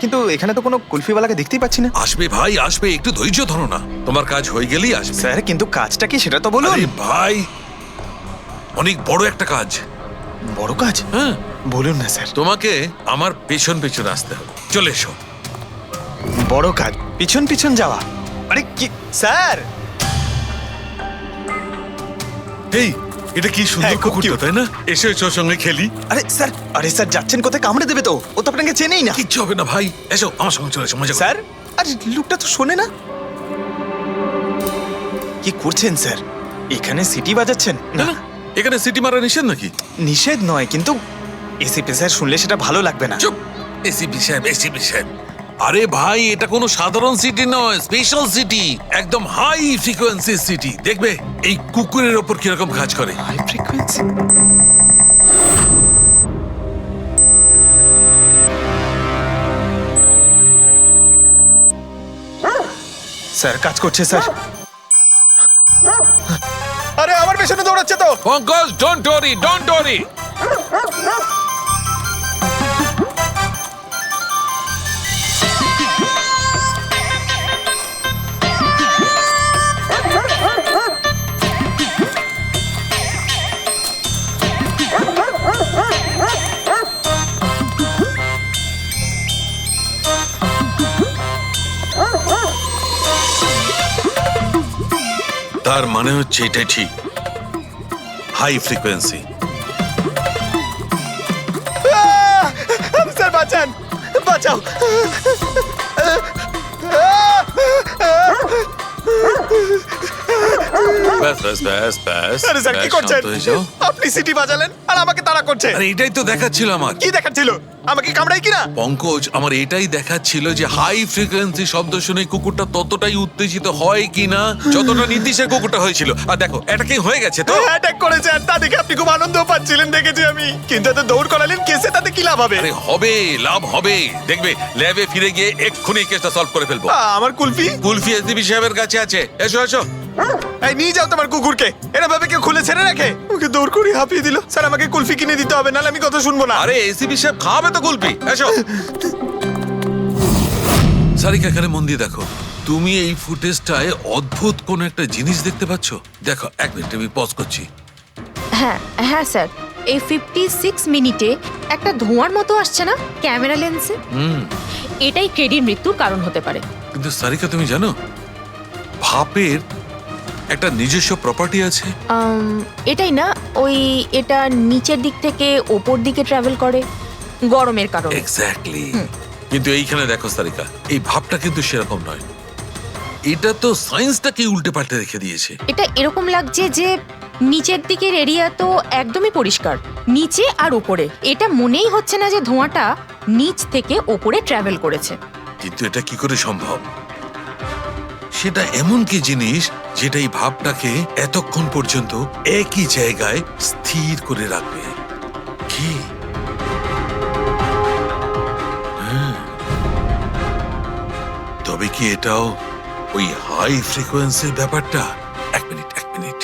কিন্তু এখানে তো কোনো কুলফিওয়ালাকে দেখতেই পাচ্ছি না। আসবে ভাই, আসবে, একটু ধৈর্য ধরো না, তোমার কাজ হয়ে গেলেই আসবে। স্যার কিন্তু কাজটা কি সেটা তো বলুন। আরে ভাই, অনেক বড় একটা কাজ। বড় কাজ? হ্যাঁ বলুন না স্যার। তোমাকে আমার পেছন পেছন আসতে হবে, চলে এসো। বড় কাজ? পিছন পিছন যাওয়া? আরে কি স্যার! এই এটা কি সুন্দর কুকুরটা, তাই না? এসো এসো, সঙ্গে খেলি। আরে স্যার যাচ্ছেন কোথায়? কামড়ে দেবে তো, ও তো আপনাকে চেনেই না। কিচ্ছু হবে না ভাই, এসো আমার সঙ্গে চলে এসো, মজা করো। স্যার আরে লোকটা তো শোনে না। কি করছেন স্যার? এখানে সিটি বাজাচ্ছেন? না, এখানে সিটি মারা নিষেধ নাকি? নিষেধ নয়, কিন্তু এসিপি স্যার শুনলে সেটা ভালো লাগবে না। চুপ, এসিপি সাহেব। আরে ভাই, এটা কোনো সাধারণ সিটি নয়, স্পেশাল সিটি, একদম হাই ফ্রিকোয়েন্সি সিটি। দেখবে এই কুকুরের ওপর কিরকম কাজ করে। High frequency? স্যার কাজ করছে স্যার। আরে আমার পেছনে দৌড়াচ্ছে তো। Pankaj, don't worry. তার মানে হচ্ছে এটাই ঠিক, হাই ফ্রিকোয়েন্সি। স্যার বাঁচান, বাঁচাও। ব্যাস। আরে স্যার কি করছেন? আপনি সিটি বাজালেন আর আমাকে তাড়া করছে। আরে এটাই তো দেখাচ্ছিল আমার। কি দেখাচ্ছিল? আমাকে কামড়াই কিনা? পঙ্কজ, আমার এটাই দেখাচ্ছিল যে হাই ফ্রিকোয়েন্সি শব্দ শুনে কুকুরটা ততটাই উত্তেজিত হয় কিনা যতটা নীতিশের কুকুরটা হয়েছিল। আর দেখো, অ্যাটাকিং হয়ে গেছে তো। অ্যাটাক করেছে, আর তা দেখে আপনি খুব আনন্দ পাচ্ছিলেন দেখেছি আমি। কিন্তু এত দৌড় করালেন কেসে, তাতে কি লাভ হবে? আরে লাভ হবে, দেখবে ল্যাবে ফিরে গিয়ে এক্ষুনি কেসটা সলভ করে ফেলবো। আমার কুলফি এসডিপি সাহেবের কাছে আছে, এসো। এই নিয়ে যাও তোমার কুকুরকে। এরা ভাবে কেউ খুলে ছেড়ে রাখে? ওকে দৌড় করে হাঁপিয়ে দিল। স্যার আমাকে কুলফি কিনে দিতে হবে, নাহলে আমি কথা শুনবো না। আরে এসিপি সাহেব খাওয়াবে তো কুলফি, এসো। সারিকা, এখানে মন দিয়ে দেখো। তুমি এই ফুটেজটায় অদ্ভুত কোন একটা জিনিস দেখতে পাচ্ছ? দেখো, 1 মিনিট আমি পজ করছি। হ্যাঁ স্যার, এই 56 মিনিটে একটা ধোঁয়ার মতো আসছে না ক্যামেরা লেন্সে? এটাই কেডির মৃত্যুর কারণ হতে পারে। কিন্তু সারিকা, তুমি জানো ভাপের একটা নিজস্ব প্রপার্টি আছে? এটাই না, এটা নিচের দিক থেকে ওপর দিকে ট্রাভেল করে গরমের কারণে। এক্স্যাক্টলি। কিন্তু এইখানে দেখো সারিকা, এই ভাবটা কিন্তু সেরকম নয়। এটা তো সায়েন্সটাকে উল্টে পাল্টে রেখে দিয়েছে। এটা এরকম লাগছে যে নিচের দিকের এরিয়া তো একদমই পরিষ্কার, নিচে আর উপরে এটা মনেই হচ্ছে না যে ধোঁয়াটা নিচ থেকে ওপরে ট্রাভেল করেছে। কিন্তু এটা কি করে সম্ভব? সেটা এমন কি জিনিস যেটা এই ভাবটাকে এতক্ষণ পর্যন্ত একই জায়গায় স্থির করে রাখবে। কি? হ্যাঁ। তবে কি এটাও ওই হাই ফ্রিকোয়েন্সির ব্যাপারটা? এক মিনিট।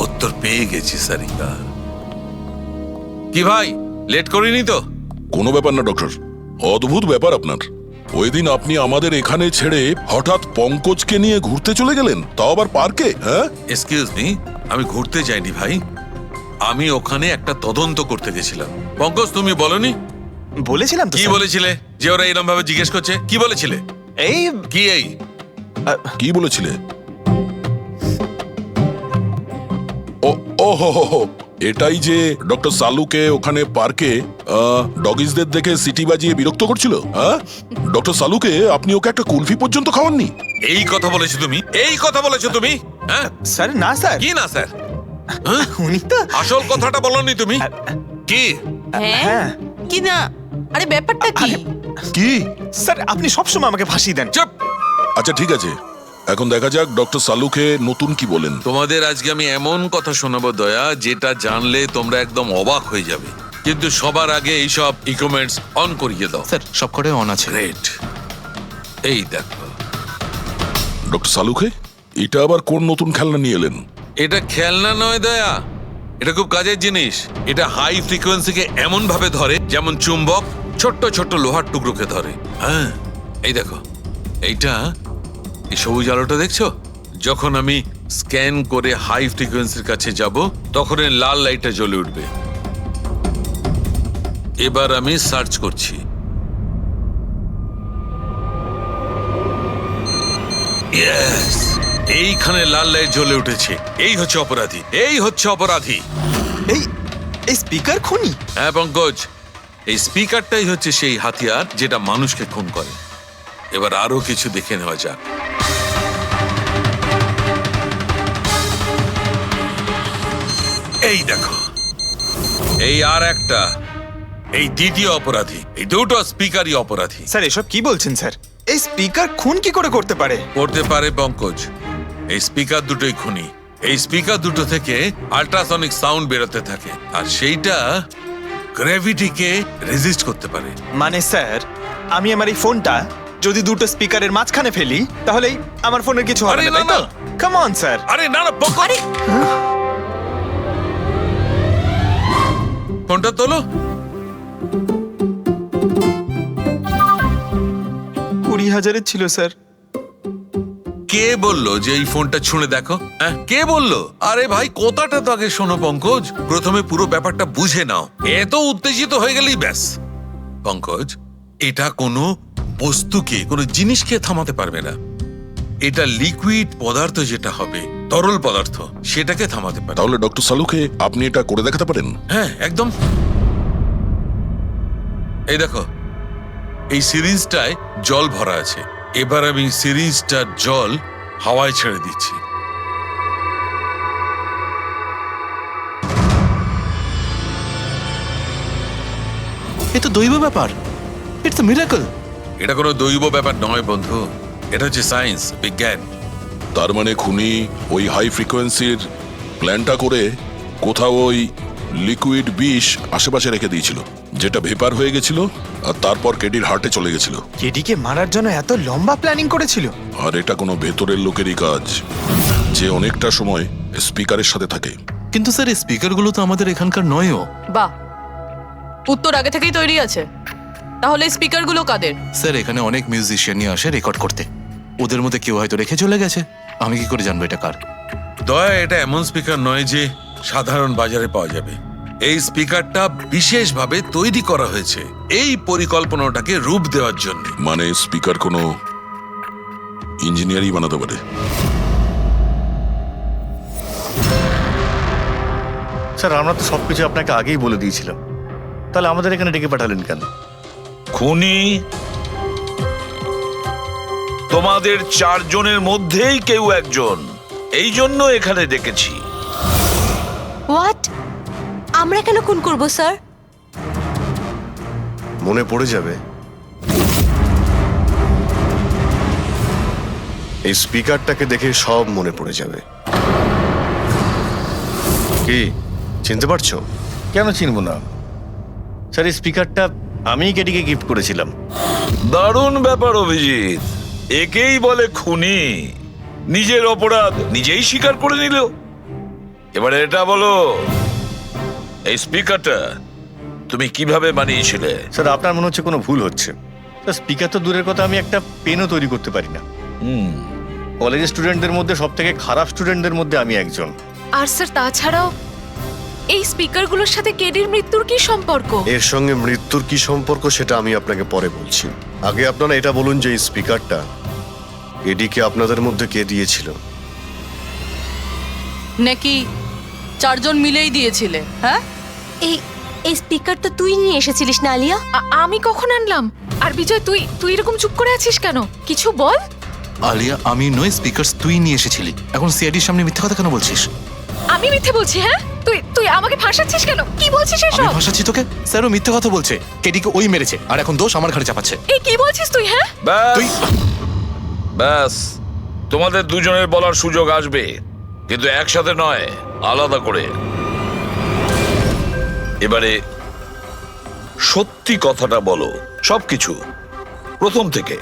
উত্তর পেয়ে গেছি সারিকা। কি ভাই, লেট করিনি তো? কোনো ব্যাপার না ডক্টর, অদ্ভুত ব্যাপার আপনার। ওই দিন আপনি আমাদের এখানে ছেড়ে হঠাৎ পঙ্কজকে নিয়ে ঘুরতে চলে গেলেন, তাও আবার পার্কে। হ্যাঁ, এক্সকিউজ মি, আমি ঘুরতে যাইনি ভাই, আমি ওখানে একটা তদন্ত করতে গেছিলাম। পঙ্কজ, তুমি বলনি? বলেছিলাম তো কি স্যার। বলেছিলে যে ওরা এরকম ভাবে জিজ্ঞেস করছে? কি বলেছিলে? এই কি বলেছিলে? ও হো, এটাই যে ডক্টর সালুকে ওখানে পার্কে ডগিসদের দেখে সিটি বাজিয়ে বিরক্ত করছিল। হ্যাঁ, ডক্টর সালুকে আপনি ওকে একটা কুলফি পর্যন্ত খাওয়াননি। এই কথা বলেছো তুমি? এই কথা বলেছো তুমি? হ্যাঁ স্যার, না স্যার। কি না স্যার? উনি তো আসল কথাটা বলনি তুমি। কি? হ্যাঁ। কি না? আরে ব্যাপারটা কি? কি স্যার, আপনি সবসময় আমাকে ফাঁসিয়ে দেন। চুপ। আচ্ছা ঠিক আছে, এখন দেখা যাক ডক্টর সালুকে নতুন কি বলেন। তোমাদের আজকে আমি এমন কথা শোনাবো দয়া, যেটা জানলে তোমরা একদম অবাক হয়ে যাবে। কিন্তু সবার আগে এইসব ইকুইপমেন্টস অন করিয়ে দাও। স্যার, সবকটাই অন আছে। গ্রেট। এই দেখো, ডক্টর সালুকে এটা আবার কোন নতুন খেলনা নিয়ে এলেন? এটা খেলনা নয় দয়া, এটা খুব কাজের জিনিস। এটা হাই ফ্রিকোয়েন্সিকে এমন ভাবে ধরে যেমন চুম্বক ছোট্ট ছোট্ট লোহার টুকরোকে ধরে। হ্যাঁ, এই দেখো, এইটা, এই সবুজ আলোটা দেখছো? যখন আমি স্ক্যান করে হাই ফ্রিকোয়েন্সির কাছে যাব, তখন এই লাল লাইটটা জ্বলে উঠবে। এবার আমি সার্চ করছি। ইয়েস, এইখানে লাল লাইট জ্বলে উঠেছে। এই হচ্ছে অপরাধী, এই হচ্ছে অপরাধী। এই স্পিকার খুনি? হ্যাঁ পঙ্কজ, এই স্পিকারটাই হচ্ছে সেই হাতিয়ার যেটা মানুষকে খুন করে। এবার আরো কিছু দেখে নেওয়া যাক। এই দেখো, এই আর একটা, এই দ্বিতীয় অপরাধী। এই দুটো স্পিকারই অপরাধী। স্যার, এসব কি বলছেন স্যার? এই স্পিকার খুন কি করে করতে পারে? করতে পারে পঙ্কজ, এই স্পিকার দুটোই খুনি। এই স্পিকার দুটো থেকে আল্ট্রাসনিক সাউন্ড বেরোতে থাকে, আর সেইটা গ্র্যাভিটিকে রেজিস্ট করতে পারে। মানে স্যার, আমি আমার এই ফোনটা যদি দুটো স্পিকারের মাঝখানে ফেলি, তাহলেই আমার ফোনের কিছু হবে না, তাই তো? Come on sir. আরে না না পঙ্কজ, ফোনটা তোলো। 20,000-এর ছিল স্যার। কে বললো যে এই ফোনটা ছুঁড়ে দেখো? হ্যাঁ, কে বললো? আরে ভাই, কথাটা তো আগে শোনো পঙ্কজ, প্রথমে পুরো ব্যাপারটা বুঝে নাও। এত উত্তেজিত হয়ে গেলেই ব্যাস। পঙ্কজ, এটা কোনো বস্তুকে, কোনো জিনিসকে থামাতে পারবে না। এটা লিকুইড পদার্থ, যেটা হবে তরল পদার্থ, সেটাকে থামাতে পারে। তাহলে ডক্টর সালুকে আপনি এটা করে দেখাতে পারেন? হ্যাঁ, একদম। এই দেখো, এই সিরিঞ্জটায় জল ভরা আছে। এবার আমি সিরিঞ্জটার জল হাওয়ায় ছেড়ে দিচ্ছি। এ তো দৈব ব্যাপার। It's a miracle. এটা কোনো দৈব ব্যাপার নয় বন্ধু, এটা হচ্ছে সায়েন্স, বিজ্ঞান। তার মানে খুনি ওই হাই ফ্রিকোয়েন্সির প্ল্যানটা করে কোথাও ওই লিকুইড বিষ আশেপাশে রেখে দিয়েছিল, যেটা ভেপার হয়ে গেছিল, আর তারপর কেডির হার্টে চলে গেছিল। কেডিকে মারার জন্য এত লম্বা প্ল্যানিং করেছিল? আর এটা কোনো ভেতরের লোকেরই কাজ, যে অনেকটা সময় স্পিকারের সাথে থাকে। কিন্তু স্যার, এই স্পিকারগুলো তো আমাদের এখানকার নয়ও। বাহ, উত্তর আগে থেকেই তৈরি আছে। তাহলে স্পিকারগুলো কাদের? স্যার, এখানে অনেক মিউজিশিয়ানই আসে রেকর্ড করতে। ওদের মধ্যে কেউ হয়তো রেখে চলে গেছে। আমি কি করে জানবো এটা কার? দয়া, এটা এমন স্পিকার নয় যে সাধারণ বাজারে পাওয়া যাবে। এই স্পিকারটা বিশেষভাবে তৈরি করা হয়েছে এই পরিকল্পনাটাকে রূপ দেওয়ার জন্য। মানে স্পিকার কোনো ইঞ্জিনিয়ারই বানাতে পারে। স্যার, আমরা তো সবকিছু আপনাকে আগেই বলে দিয়েছিলাম, তাহলে আমাদের এখানে ডেকে পাঠালেন কেন? খুনি তোমাদের চারজনের মধ্যেই কেউ একজন, এই জন্য এখানে ডেকেছি। হোয়াট? আমরা কেন খুন করব স্যার? মনে পড়ে যাবে। এই স্পিকারটাকে দেখে সব মনে পড়ে যাবে। কি চিনতে পারছো? কেন চিনবো না স্যার? এই স্পিকারটা আমিই কেডিকে গিফট করেছিলাম। দারুণ ব্যাপার অভিজিৎ, একেই বলে খুনি। নিজের অপরাধ নিজেই স্বীকার করে নিল। এবারে এটা বলো, এই স্পিকারটা তুমি কিভাবে বানিয়েছিলে? স্যার আপনার মনে হচ্ছে কোনো ভুল হচ্ছে। স্যার স্পিকার তো দূরের কথা, আমি একটা পেনও তৈরি করতে পারি না। কলেজের স্টুডেন্টদের মধ্যে সব থেকে খারাপ স্টুডেন্টদের মধ্যে আমি একজন। আর স্যার তাছাড়াও এই স্পিকারগুলোর সাথে কেডির মৃত্যুর কি সম্পর্ক? এর সঙ্গে মৃত্যুর কি সম্পর্ক সেটা আমি আপনাকে পরে বলছি। আগে আপনারা এটা বলুন যে এই স্পিকারটা এডিকে আপনাদের মধ্যে কে দিয়েছিল? নাকি চারজন মিলেই দিয়েছিলে? হ্যাঁ, এই স্পিকার তো তুই নিয়ে এসেছিলিস না আলিয়া? আমি কখন আনলাম? আর বিজয় তুই এরকম চুপ করে আছিস কেন? কিছু বল। আলিয়া, আমি নয়, স্পিকার তুই নিয়ে এসেছিলি। এখন সিআইডির সামনে মিথ্যা কথা কেন বলছিস? আমি মিথ্যে বলছি? হ্যাঁ, তুই আমাকে ফাঁসাচ্ছিস কেন? কি বলছিস এসব? আমি ফাঁসাচ্ছি তোকে? স্যারও মিথ্যা কথা বলছে। কেডিকে ওই মেরেছে আর এখন দোষ আমার ঘাড়ে চাপাচ্ছে। এই কি বলছিস তুই? হ্যাঁ, ব্যাস, তোমাদের দুজনের বলার সুযোগ আসবে, কিন্তু একসাথে নয়, আলাদা করে। এবারে সত্যি কথাটা বলো, সবকিছু প্রথম থেকে।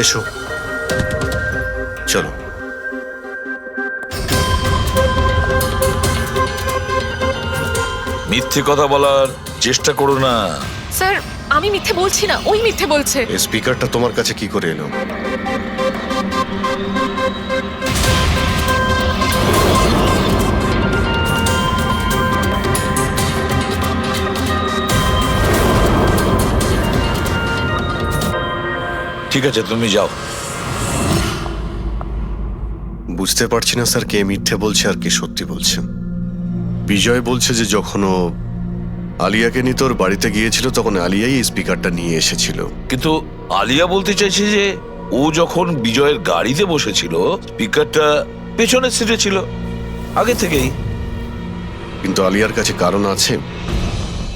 এসো, চলো। মিথ্যে কথা বলার চেষ্টা করো না। স্যার আমি মিথ্যে বলছি না, ওই মিথ্যে বলছে। এই স্পিকারটা তোমার কাছে কি করে এলো? ঠিক আছে, তুমি যাও। বুঝতে পারছি না স্যার, কে মিথ্যে বলছে আর কে সত্যি বলছে। বিজয় বলছে যে যখন ও আলিয়াকে নিয়ে তোর বাড়িতে গিয়েছিল তখন আলিয়াই এই স্পিকারটা নিয়ে এসেছিল। কিন্তু আলিয়া বলতে চাইছে যে ও যখন বিজয়ের গাড়িতে বসেছিল স্পিকারটা পেছনের সিটে ছিল আগে থেকেই। কিন্তু আলিয়ার কাছে কারণ আছে,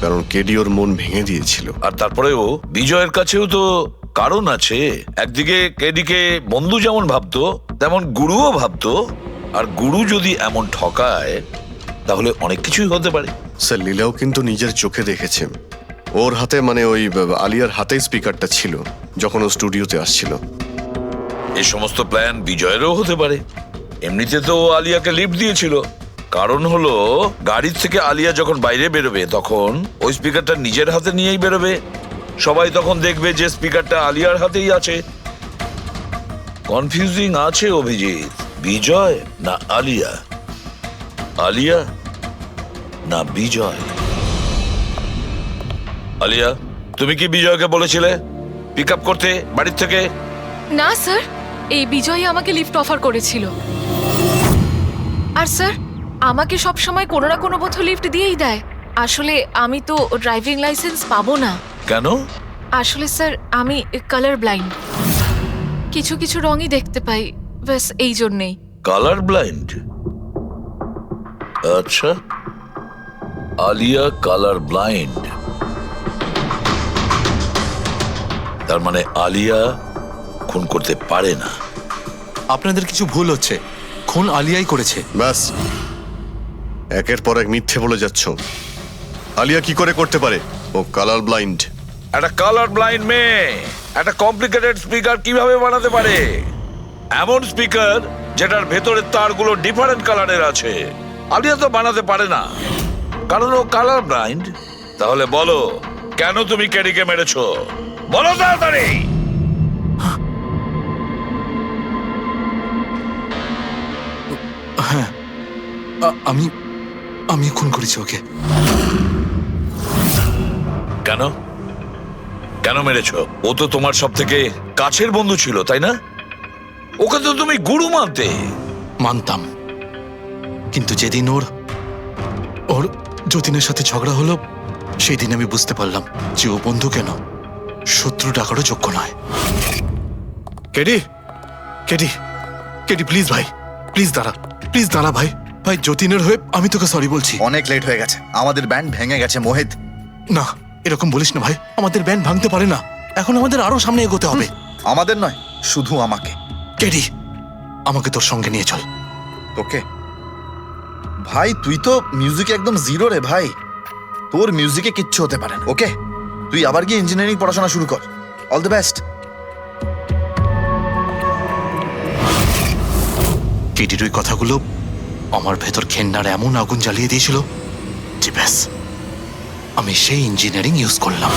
কারণ কেডি ওর মন ভেঙে দিয়েছিল। আর তারপরেও বিজয়ের কাছেও তো কারণ আছে। একদিকে কেডিকে বন্ধু যেমন ভাবতো তেমন গুরুও ভাবতো, আর গুরু যদি এমন ঠকায় তাহলে অনেক কিছুই হতে পারে। স্যার লীলাও কিন্তু নিজের চোখে দেখেছে, ওর হাতে মানে ওই আলিয়ার হাতে স্পিকারটা ছিল যখন ও স্টুডিওতে আসছিল। এই সমস্ত প্ল্যান বিজয়েরও হতে পারে। এমনিতে তো ও আলিয়াকে লিফট দিয়েছিল, কারণ হলো গাড়ির থেকে আলিয়া যখন বাইরে বেরোবে তখন ওই স্পিকারটা নিজের হাতে নিয়েই বেরোবে। সবাই তখন দেখবে যে স্পিকারটা আলিয়ার হাতেই আছে। কনফিউজিং আছে অভিজিৎ। বিজয় না আলিয়া, আলিয়া না বিজয়। আলিয়া, তুমি কি বিজয়কে বলেছিলে পিক আপ করতে বাড়ির থেকে? না স্যার, এই বিজয় আমাকে লিফট অফার করেছিল। আর স্যার আমাকে সব সময় কোনো না কোনো পথে লিফট দিয়েই দেয়। আসলে আমি তো ড্রাইভিং লাইসেন্স পাবো না। কেন? আসলে স্যার আমি কালার ব্লাইন্ড, কিছু কিছু রঙই দেখতে পাই, ব্যাস এই জন্যেই। Colour blind? আচ্ছা, আলিয়া কালার ব্লাইন্ড, তার মানে আলিয়া খুন করতে পারে না। আপনাদের কিছু ভুল হচ্ছে, খুন আলিয়াই করেছে। ব্যাস, একের পর এক মিথ্যে বলে যাচ্ছ। আলিয়া কি করে করতে পারে? ও কালার ব্লাইন্ড। একটা কালার ব্লাইন্ড মেয়ে একটা কমপ্লিকেটেড স্পিকার কিভাবে বানাতে পারে? এমন স্পিকার যেটার ভেতরের তারগুলো ডিফারেন্ট কালারের আছে। আলিয়া তো বানাতে পারে না, কারণ ও কালার ব্লাইন্ড। তাহলে বলো, কেন তুমি কেডিকে মেরেছো? বলো তাড়াতাড়ি। হ্যাঁ, আমি খুন করেছি ওকে। কেন কেন মেরেছো? ও তো তোমার সব থেকে কাছের বন্ধু ছিল, তাই না? ওকে তো তুমি গুরু মানতে। মানতাম, কিন্তু যেদিন ওর যতীনের সাথে ঝগড়া হলো সেই দিন আমি বুঝতে পারলাম যে ও বন্ধু কেন শত্রু ডাকারও যোগ্য নয়। কেডি কেডি কেডি প্লিজ ভাই, প্লিজ দাঁড়া ভাই। ভাই যতীনের হয়ে আমি তোকে সরি বলছি। অনেক লেট হয়ে গেছে, আমাদের ব্যান্ড ভেঙে গেছে মোহিত। না এরকম বলিস না ভাই, আমাদের ব্যান্ড ভাঙতে পারে না। এখন আমাদের আরো সামনে এগোতে হবে। আমাদের নয়, শুধু আমাকে। কেডি আমাকে তোর সঙ্গে নিয়ে চল। তোকে? ভাই তুই তো মিউজিকে একদম জিরো রে ভাই, তোর মিউজিকে কিচ্ছু হতে পারে না। ওকে, তুই আবার গিয়ে ইঞ্জিনিয়ারিং পড়াশোনা শুরু কর। All the best. কেডির ওই কথাগুলো আমার ভেতর ঘেন্নার এমন আগুন জ্বালিয়ে দিয়েছিল যে ব্যাস আমি সেই ইঞ্জিনিয়ারিং ইউজ করলাম।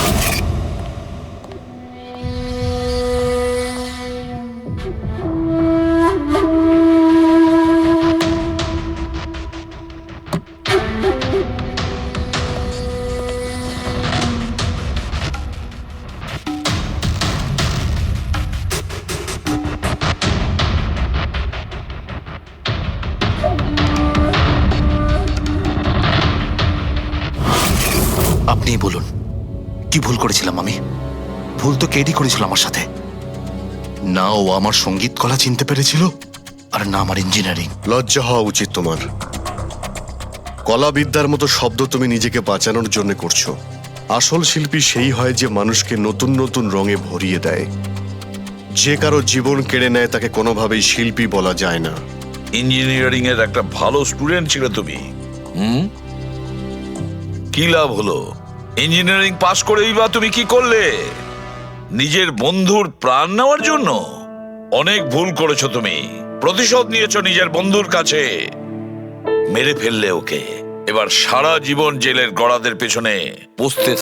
আপনিই বলুন কি ভুল করেছিলাম আমি? ভুল তো কেডি করেছিল আমার সাথে। না ও আমার সঙ্গীত কলা চিনতে পেরেছিল, আর না আমার ইঞ্জিনিয়ারিং। লজ্জা হওয়া উচিত তোমার। কলাবিদ্যার মতো শব্দ তুমি নিজেকে বাঁচানোর জন্য করছো। আসল শিল্পী সেই হয় যে মানুষকে নতুন নতুন রঙে ভরিয়ে দেয়। যে কারো জীবন কেড়ে নেয় তাকে কোনোভাবেই শিল্পী বলা যায় না। ইঞ্জিনিয়ারিং এর একটা ভালো স্টুডেন্ট ছিল তুমি। কি লাভ হলো? ইঞ্জিনিয়ারিং পাশ করেই বা তুমি কি করলে? নিজের বন্ধুর প্রাণ নেওয়ার জন্য? অনেক ভুল করেছো তুমি। প্রতিশোধ নিয়েছো নিজের বন্ধুর কাছে। মেরে ফেললে ওকে। এবার সারা জীবন জেলের গড়াদের পেছনে পুষতে